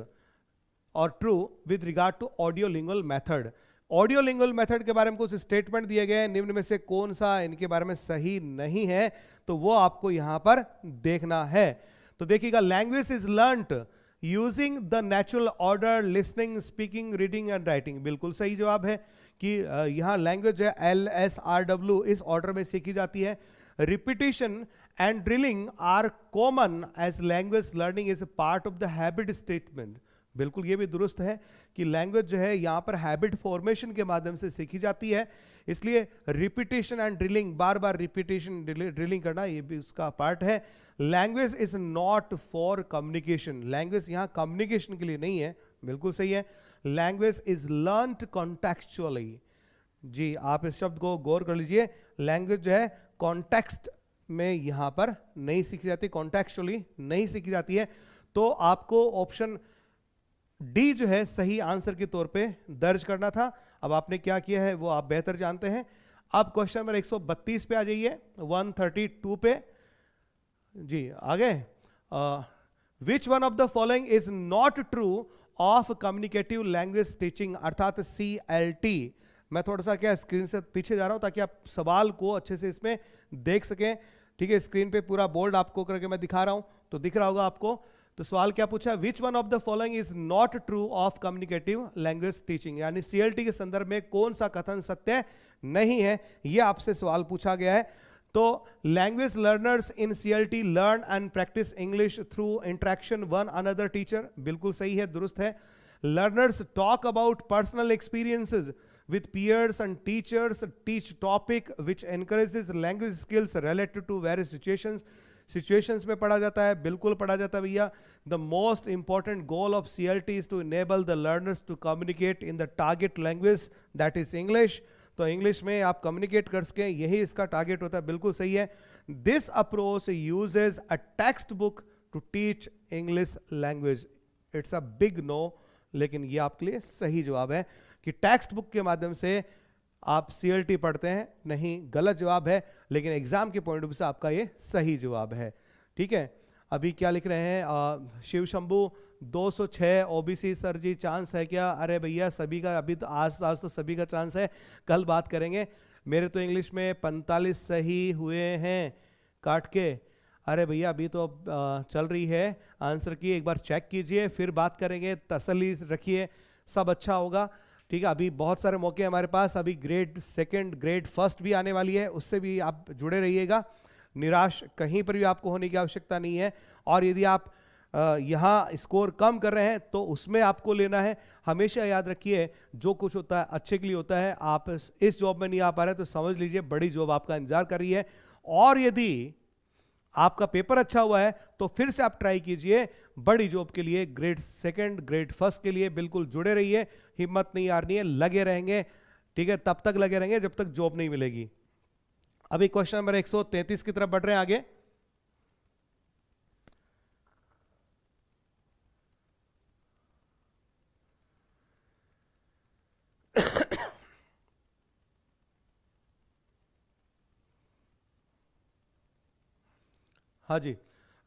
A: और true with regard to audio lingual method. Audio lingual method के बारे में कुछ स्टेटमेंट दिए गए हैं, निम्न में से कौन सा इनके बारे में सही नहीं है, तो वो आपको यहां पर देखना है। तो देखिएगा, language is learned using the natural order listening speaking reading and writing. बिल्कुल सही जवाब है कि यहां लैंग्वेज है LSRW इस ऑर्डर में सीखी जाती है। Repetition and drilling are common as language learning is a part of the habit statement. बिल्कुल ये भी दुरुस्त है कि लैंग्वेज जो है यहां पर हैबिट फॉर्मेशन के माध्यम से सीखी जाती है, इसलिए repetition and drilling, bar bar repetition drilling करना ये भी उसका पार्ट है। Language is not for communication, language यहां कम्युनिकेशन के लिए नहीं है, बिल्कुल सही है। लैंग्वेज इज लर्नड कॉन्टेक्चुअली, जी आप इस शब्द को गौर कर लीजिए, लैंग्वेज जो है कॉन्टेक्स्ट में यहां पर नहीं सीखी जाती, कॉन्टेक्चुअली नहीं सीखी जाती है। तो आपको ऑप्शन डी जो है सही आंसर के तौर पे दर्ज करना था। अब आपने क्या किया है वो आप बेहतर जानते हैं। अब क्वेश्चन नंबर 132 पे आ जाइए, 132 पे जी आगे। विच one of the following is not true of communicative language teaching, अर्थात CLT। मैं थोड़ा सा क्या स्क्रीन से पीछे जा रहा हूं ताकि आप सवाल को अच्छे से इसमें देख सकें। ठीक है, स्क्रीन पे पूरा बोर्ड आपको करके मैं दिखा रहा हूं तो दिख रहा होगा आपको। तो सवाल क्या पूछा? विच one of the following is not true of communicative language teaching, यानी CLT के संदर्भ में कौन सा कथन सत्य नहीं है, यह आपसे सवाल पूछा गया है। तो language learners in CLT learn and practice English through interaction one another teacher, बिल्कुल सही है, दुरुस्त है। Learners talk about personal experiences with peers and teachers, teach topic which encourages language skills related to various situations में पढ़ा जाता है, बिल्कुल पढ़ा जाता है भैया। The most important goal of CLT is to enable the learners to communicate in the target language that is English। तो इंग्लिश में आप कम्युनिकेट कर सकें, यही इसका टारगेट होता है, बिल्कुल सही है। This approach uses a textbook to teach English language। It's a big no, लेकिन ये आपके लिए सही जवाब है कि टेक्स्ट बुक के माध्यम से आप CLT पढ़ते हैं, नहीं, गलत जवाब है, लेकिन एग्जाम के पॉइंट ऑफ व्यू से आपका ये सही जवाब है। ठीक है, अभी क्या लिख रहे हैं? शिव शंभू 206 OBC सर जी चांस है क्या? अरे भैया सभी का, अभी तो आज तो सभी का चांस है, कल बात करेंगे। मेरे तो इंग्लिश में 45 सही हुए हैं काट के। अरे भैया अभी तो चल रही है आंसर की, एक बार चेक कीजिए फिर बात करेंगे, तसल्ली रखिए, सब अच्छा होगा। ठीक है, अभी बहुत सारे मौके हमारे पास, अभी ग्रेड सेकंड ग्रेड फर्स्ट भी आने वाली है, उससे भी आप जुड़े रहिएगा। निराश कहीं पर भी आपको होने की आवश्यकता नहीं है। और यदि आप यहाँ स्कोर कम कर रहे हैं तो उसमें आपको लेना है। हमेशा याद रखिए जो कुछ होता है अच्छे के लिए होता है। आप इस जॉब में नहीं आ पा रहे तो समझ लीजिए बड़ी जॉब आपका इंतजार कर रही है। और यदि आपका पेपर अच्छा हुआ है तो फिर से आप ट्राई कीजिए बड़ी जॉब के लिए, ग्रेड सेकंड ग्रेड फर्स्ट के लिए। बिल्कुल जुड़े रहिए, हिम्मत नहीं हारनी है, लगे रहेंगे। ठीक है, तब तक लगे रहेंगे जब तक जॉब नहीं मिलेगी। अभी क्वेश्चन नंबर 133 की तरफ बढ़ रहे हैं आगे। हाँ जी,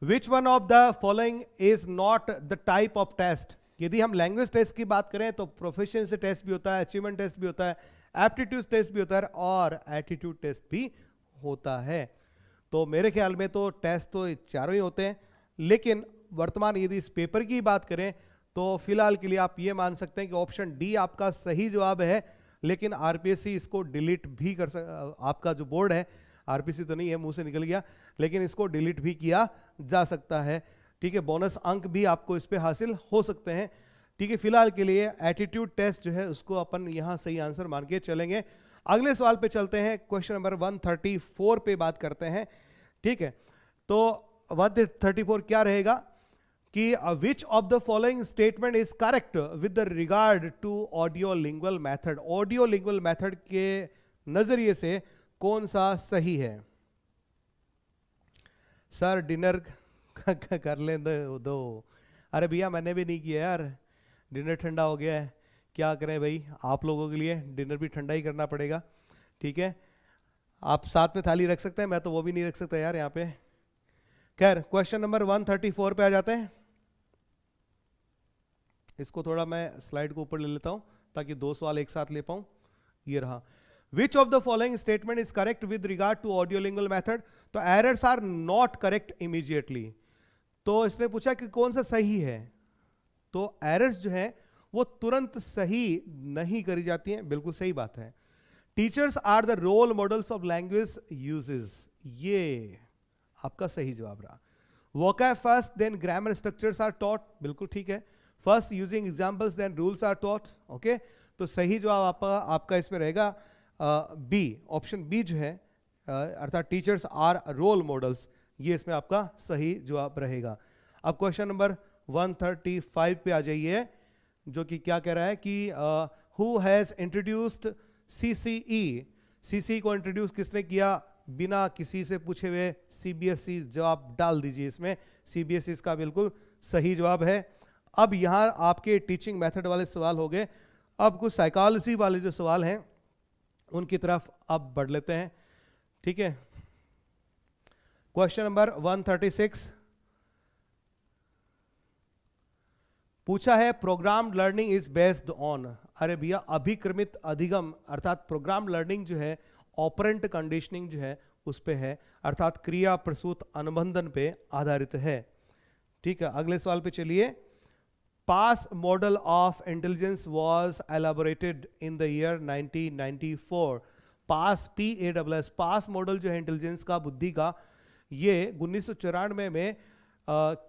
A: which one of the following is not the type of test. यदि हम लैंग्वेज टेस्ट की बात करें तो प्रोफिशिएंसी टेस्ट भी होता है, अचीवमेंट टेस्ट भी होता है, एप्टीट्यूड टेस्ट भी होता है और एटीट्यूड टेस्ट भी होता है। तो मेरे ख्याल में तो टेस्ट तो चारों ही होते हैं, लेकिन वर्तमान यदि इस पेपर की बात करें तो फिलहाल के लिए आप ये मान सकते हैं कि ऑप्शन डी आपका सही जवाब है। लेकिन आरपीएससी इसको डिलीट भी आपका जो बोर्ड है, आरपीसी तो नहीं है, मुंह से निकल गया, लेकिन इसको डिलीट भी किया जा सकता है। ठीक है, बोनस अंक भी आपको इस पे हासिल हो सकते हैं। ठीक है, फिलहाल के लिए एटीट्यूड टेस्ट जो है उसको अपन यहां सही आंसर मान के चलेंगे। अगले सवाल पे चलते हैं, क्वेश्चन नंबर 134 पे बात करते हैं। ठीक है, तो 134 क्या रहेगा कि which of the following statement is correct with regard to audio lingual method. Audio lingual method के नजरिए से कौन सा सही है? सर डिनर कर ले दो। अरे भैया मैंने भी नहीं किया यार, डिनर ठंडा हो गया है, क्या करें भाई, आप लोगों के लिए डिनर भी ठंडा ही करना पड़ेगा। ठीक है, आप साथ में थाली रख सकते हैं, मैं तो वो भी नहीं रख सकता यार यहाँ पे। खैर, क्वेश्चन नंबर 134 पे आ जाते हैं। इसको थोड़ा मैं स्लाइड को ऊपर ले लेता हूं ताकि दो सवाल एक साथ ले पाऊं। ये रहा, Which of the following statement is correct with regard to audiolingual method? तो errors are not correct immediately। तो इसने पूछा कि कौन सा सही है, तो errors जो है वो तुरंत सही नहीं करी जाती हैं, बिल्कुल सही बात है। Teachers are the role models of language uses, ये आपका सही जवाब रहा। Vocab first then grammar structures are taught, बिल्कुल ठीक है। First using examples then rules are taught, okay? तो सही जवाब आपका इसमें रहेगा बी, ऑप्शन बी जो है, अर्थात टीचर्स आर रोल मॉडल्स, ये इसमें आपका सही जवाब रहेगा। अब क्वेश्चन नंबर 135 पे आ जाइए, जो कि क्या कह रहा है कि who has introduced CCE. CCE को इंट्रोड्यूस किसने किया? बिना किसी से पूछे हुए सीबीएसई जवाब डाल दीजिए इसमें। सीबीएसई इसका बिल्कुल सही जवाब है। अब यहां आपके टीचिंग मेथड वाले सवाल हो गए, अब कुछ साइकोलॉजी वाले जो सवाल हैं उनकी तरफ अब बढ़ लेते हैं। ठीक है, क्वेश्चन नंबर 136 पूछा है programme learning is based on. अरे भैया अभिक्रमित अधिगम, अर्थात प्रोग्राम लर्निंग जो है ऑपरेंट कंडीशनिंग जो है उस पे है, अर्थात क्रिया प्रसूत अनुबंधन पे आधारित है। ठीक है, अगले सवाल पे चलिए। PASS model of intelligence was elaborated in the year 1994। PASS PASS, PASS model जो है इंटेलिजेंस का, बुद्धि का, ये 1994 में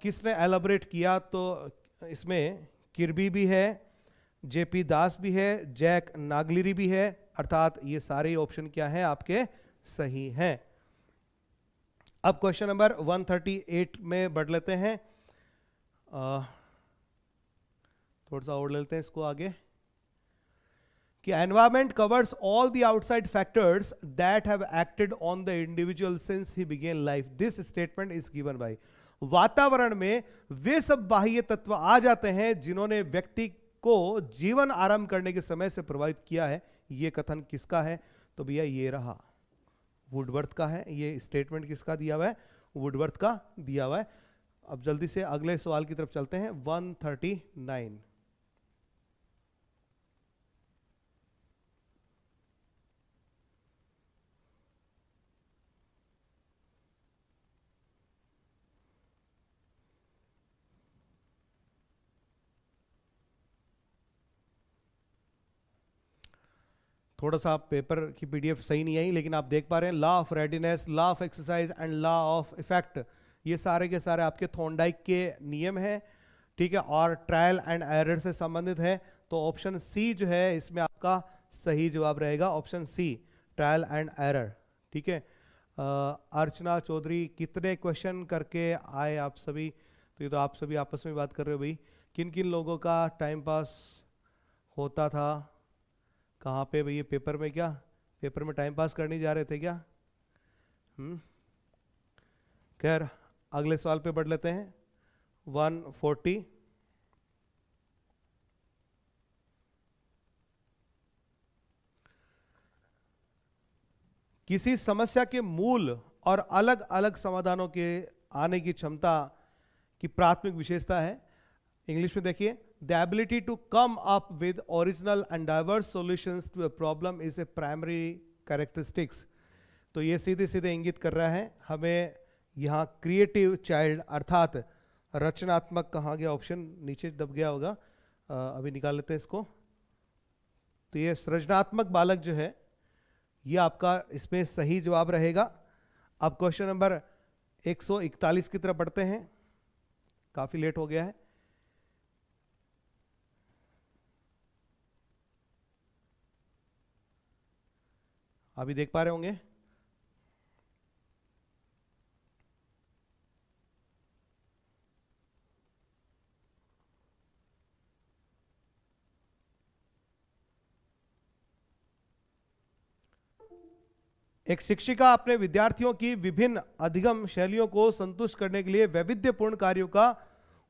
A: किसने एलाबोरेट किया? तो इसमें किर्बी भी है, JP दास भी है, जैक नागलिरी भी है, अर्थात ये सारे ऑप्शन क्या हैं आपके सही हैं। अब क्वेश्चन नंबर 138 में बढ़ लेते हैं, थोड़ा सा और लेते हैं इसको आगे, कि environment covers all the outside factors that have acted on the individual since he begin life. This statement is given by. वातावरण में वे सब बाह्य तत्व आ जाते हैं जिन्होंने व्यक्ति को जीवन आरंभ करने के समय से प्रभावित किया है। यह कथन किसका है? तो भैया ये रहा, वुडवर्थ का है। ये स्टेटमेंट किसका दिया हुआ है? वुडवर्थ का दिया हुआ है। अब जल्दी से अगले सवाल की तरफ चलते हैं, 139। थोड़ा सा पेपर की पीडीएफ सही नहीं आई, लेकिन आप देख पा रहे हैं law of readiness, law of exercise and law of effect, ये सारे के सारे आपके थॉर्नडाइक के नियम हैं, ठीक है, और ट्रायल एंड एरर से संबंधित है। तो ऑप्शन सी जो है इसमें आपका सही जवाब रहेगा, option C, trial and error. ठीक है, अर्चना चौधरी, कितने क्वेश्चन करके आए आप सभी? तो ये तो आप सभी आपस में बात कर रहे हो भाई, किन किन लोगों का टाइम पास होता था, कहाँ पे भैया? पेपर में? क्या पेपर में टाइम पास करने जा रहे थे क्या? खैर अगले सवाल पे बढ़ लेते हैं। 140, किसी समस्या के मूल और अलग अलग समाधानों के आने की क्षमता की प्राथमिक विशेषता है। इंग्लिश में देखिए, the ability to come up with original and diverse solutions to a problem is a primary characteristics. तो ये सीधे सीधे इंगित कर रहा है हमें यहाँ क्रिएटिव चाइल्ड अर्थात रचनात्मक, कहाँ गया ऑप्शन? नीचे दब गया होगा, अभी निकाल लेते हैं इसको। तो ये सृजनात्मक बालक जो है ये आपका इसमें सही जवाब रहेगा। अब क्वेश्चन नंबर 141 की तरफ बढ़ते हैं, काफी लेट हो गया है। अभी देख पा रहे होंगे, एक शिक्षिका अपने विद्यार्थियों की विभिन्न अधिगम शैलियों को संतुष्ट करने के लिए वैविध्यपूर्ण कार्यों का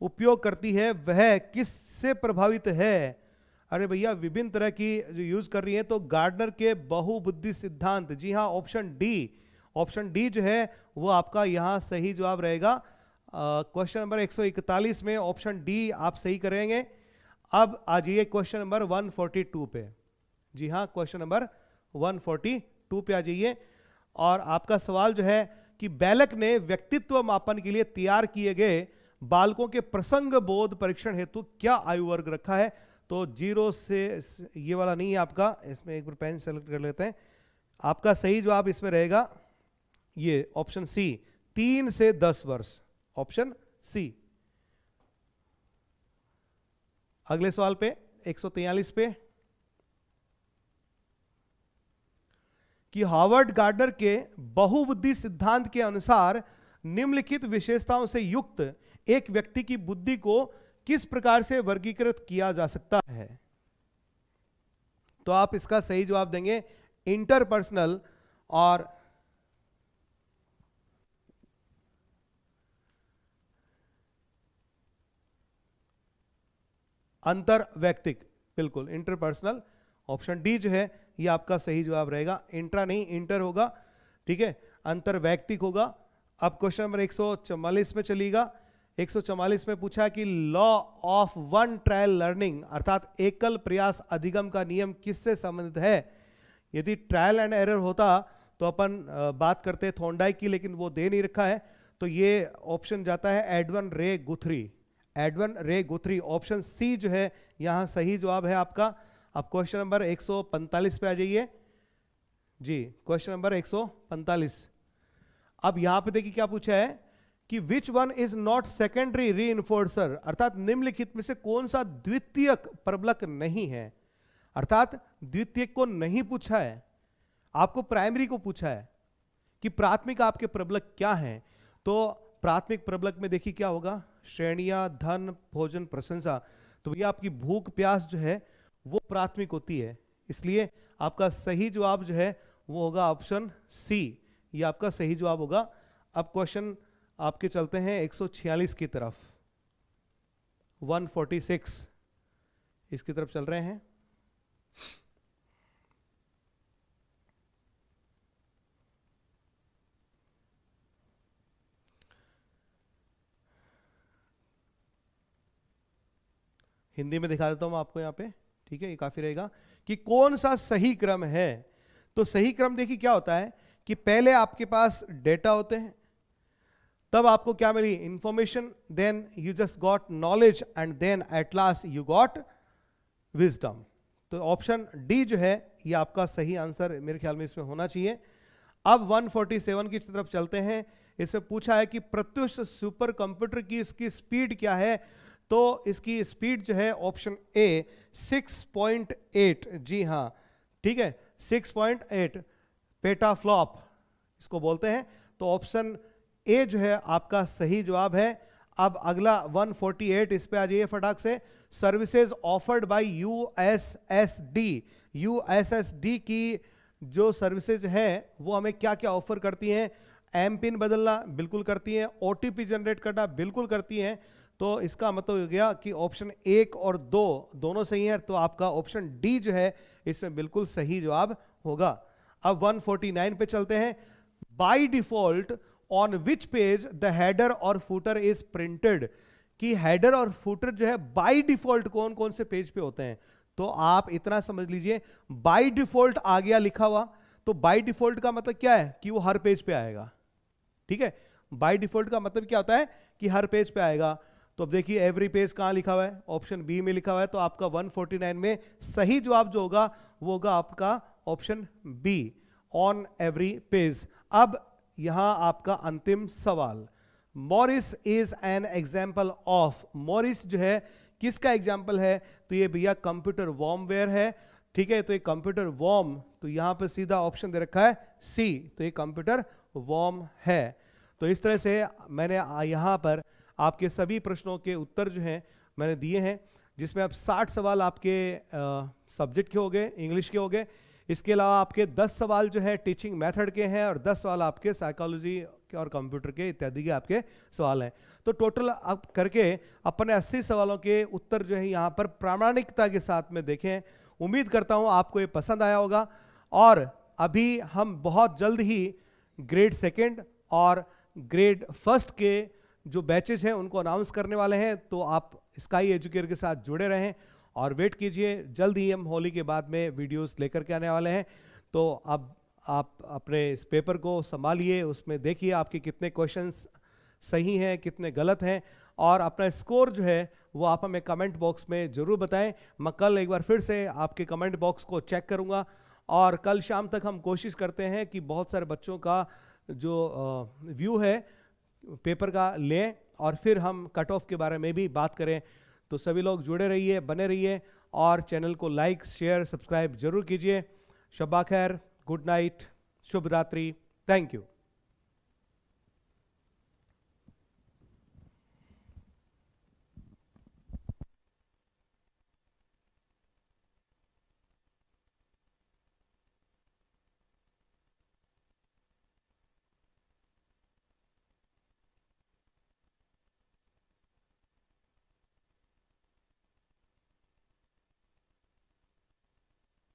A: उपयोग करती है, वह किससे प्रभावित है? अरे भैया, विभिन्न तरह की जो यूज कर रही है, तो गार्डनर के बहुबुद्धि सिद्धांत। जी हाँ, ऑप्शन डी जो है वो आपका यहां सही जवाब रहेगा। क्वेश्चन नंबर 141 में ऑप्शन डी आप सही करेंगे। अब आ जाइए क्वेश्चन नंबर 142 पे। जी हाँ, क्वेश्चन नंबर 142 पे आ जाइए, और आपका सवाल जो है कि बैलक ने व्यक्तित्व मापन के लिए तैयार किए गए बालकों के प्रसंग बोध परीक्षण हेतु क्या आयु वर्ग रखा है? तो 0 से, ये वाला नहीं है आपका, इसमें एक बार पेन सेलेक्ट कर लेते हैं। आपका सही जवाब इसमें रहेगा ये ऑप्शन सी, 3 से 10 वर्ष, ऑप्शन सी। अगले सवाल पे 143 पे, कि हार्वर्ड गार्डनर के बहुबुद्धि सिद्धांत के अनुसार निम्नलिखित विशेषताओं से युक्त एक व्यक्ति की बुद्धि को किस प्रकार से वर्गीकृत किया जा सकता है? तो आप इसका सही जवाब देंगे इंटरपर्सनल और अंतरवैयक्तिक। बिल्कुल, इंटरपर्सनल, ऑप्शन डी जो है ये आपका सही जवाब रहेगा। इंट्रा नहीं, इंटर होगा, ठीक है, अंतरवैयक्तिक होगा। अब क्वेश्चन नंबर 144 में चलिएगा। 144 में पूछा कि law of one trial learning अर्थात एकल प्रयास अधिगम का नियम किससे संबंधित है? यदि ट्रायल एंड एरर होता तो अपन बात करते थॉर्नडाइक की, लेकिन वो दे नहीं रखा है, तो ये ऑप्शन जाता है एडवन रे गुथरी। एडवन रे गुथरी, ऑप्शन सी जो है यहां सही जवाब है आपका। अब क्वेश्चन नंबर 145 पे आ जाइए जी, क्वेश्चन नंबर 145। अब यहां पे देखिए क्या पूछा है कि which one is not secondary reinforcer, अर्थात निम्नलिखित में से कौन सा द्वितीयक प्रबलक नहीं है? अर्थात द्वितीयक को नहीं पूछा है, आपको प्राइमरी को पूछा है कि प्राथमिक आपके प्रबलक क्या हैं। तो प्राथमिक प्रबलक में देखिए क्या होगा, श्रेणियां, धन, भोजन, प्रशंसा। तो भैया आपकी भूख प्यास जो है वो प्राथमिक होती है, इसलिए आपका सही जवाब जो है वो होगा ऑप्शन सी, ये आपका सही जवाब होगा। अब क्वेश्चन आपके चलते हैं 146 की तरफ, 146 इसकी तरफ चल रहे हैं। हिंदी में दिखा देता हूं आपको यहाँ पे, ठीक है, ये काफी रहेगा। कि कौन सा सही क्रम है? तो सही क्रम देखिए क्या होता है कि पहले आपके पास डेटा होते हैं, तब आपको क्या मिली? Information, then you just got knowledge and then at last you got wisdom. तो ऑप्शन डी जो है ये आपका सही आंसर मेरे ख्याल में इसमें होना चाहिए। अब 147 की तरफ चलते हैं। इसमें पूछा है कि प्रत्युष सुपर कंप्यूटर की इसकी स्पीड क्या है, तो इसकी स्पीड जो है ऑप्शन ए 6.8, जी हाँ ठीक है 6.8 पेटाफ्लॉप इसको बोलते हैं, तो ऑप्शन ए जो है आपका सही जवाब है। अब अगला 148, इस पे आ जाइए फटाक से। Services offered by USSD, USSD की जो सर्विसेज हैं वो हमें क्या क्या ऑफर करती हैं? एम पिन बदलना बिल्कुल करती हैं, ओटीपी जनरेट करना बिल्कुल करती हैं, तो इसका मतलब हो गया कि ऑप्शन 1 और 2 दोनों सही है, तो आपका ऑप्शन डी जो है इसमें बिल्कुल सही जवाब होगा। अब 149 पे चलते हैं। By default on which page the header और फुटर इज प्रिंटेड, कि हेडर और फुटर जो है बाय डिफॉल्ट कौन कौन से पेज पे होते हैं, तो आप इतना समझ लीजिए बाय डिफॉल्ट आ गया लिखा हुआ, तो बाय डिफॉल्ट का मतलब क्या है कि वो हर पेज पे आएगा, ठीक है। बाय डिफॉल्ट का मतलब क्या होता है कि हर पेज पे आएगा। तो अब देखिए एवरी पेज कहां लिखा हुआ है, ऑप्शन बी में लिखा हुआ है, तो आपका 149 में सही जवाब जो होगा वो होगा आपका option B, on every page. अब यहां आपका अंतिम सवाल, Morris is an example of, Morris जो है किसका एग्जाम्पल है, तो ये भैया कंप्यूटर वॉर्मवेयर है, ठीक है। तो ये कंप्यूटर वॉर्म, तो यहां पर सीधा ऑप्शन दे रखा है सी, तो ये कंप्यूटर वॉर्म है। तो इस तरह से मैंने यहां पर आपके सभी प्रश्नों के उत्तर जो हैं मैंने दिए हैं, जिसमें अब 60 सवाल आपके सब्जेक्ट के हो गए, इंग्लिश के हो गए। इसके अलावा आपके 10 सवाल जो है टीचिंग मेथड के हैं और 10 सवाल आपके साइकोलॉजी के और कंप्यूटर के इत्यादि के आपके सवाल हैं। तो टोटल आप करके अपने 80 सवालों के उत्तर जो है यहाँ पर प्रामाणिकता के साथ में देखें। उम्मीद करता हूँ आपको ये पसंद आया होगा। और अभी हम बहुत जल्द ही ग्रेड 2 और ग्रेड 1 के जो बैचेज हैं उनको अनाउंस करने वाले हैं, तो आप स्काई एजुकेटर के साथ जुड़े रहें और वेट कीजिए, जल्द ही हम होली के बाद में वीडियोस लेकर के आने वाले हैं। तो अब आप अपने इस पेपर को संभालिए, उसमें देखिए आपके कितने क्वेश्चंस सही हैं कितने गलत हैं, और अपना स्कोर जो है वो आप हमें कमेंट बॉक्स में ज़रूर बताएं। मैं कल एक बार फिर से आपके कमेंट बॉक्स को चेक करूंगा और कल शाम तक हम कोशिश करते हैं कि बहुत सारे बच्चों का जो व्यू है पेपर का लें और फिर हम कट ऑफ के बारे में भी बात करें। तो सभी लोग जुड़े रहिए, बने रहिए और चैनल को लाइक शेयर सब्सक्राइब जरूर कीजिए। शब्बा खैर, गुड नाइट, शुभ रात्रि, थैंक यू।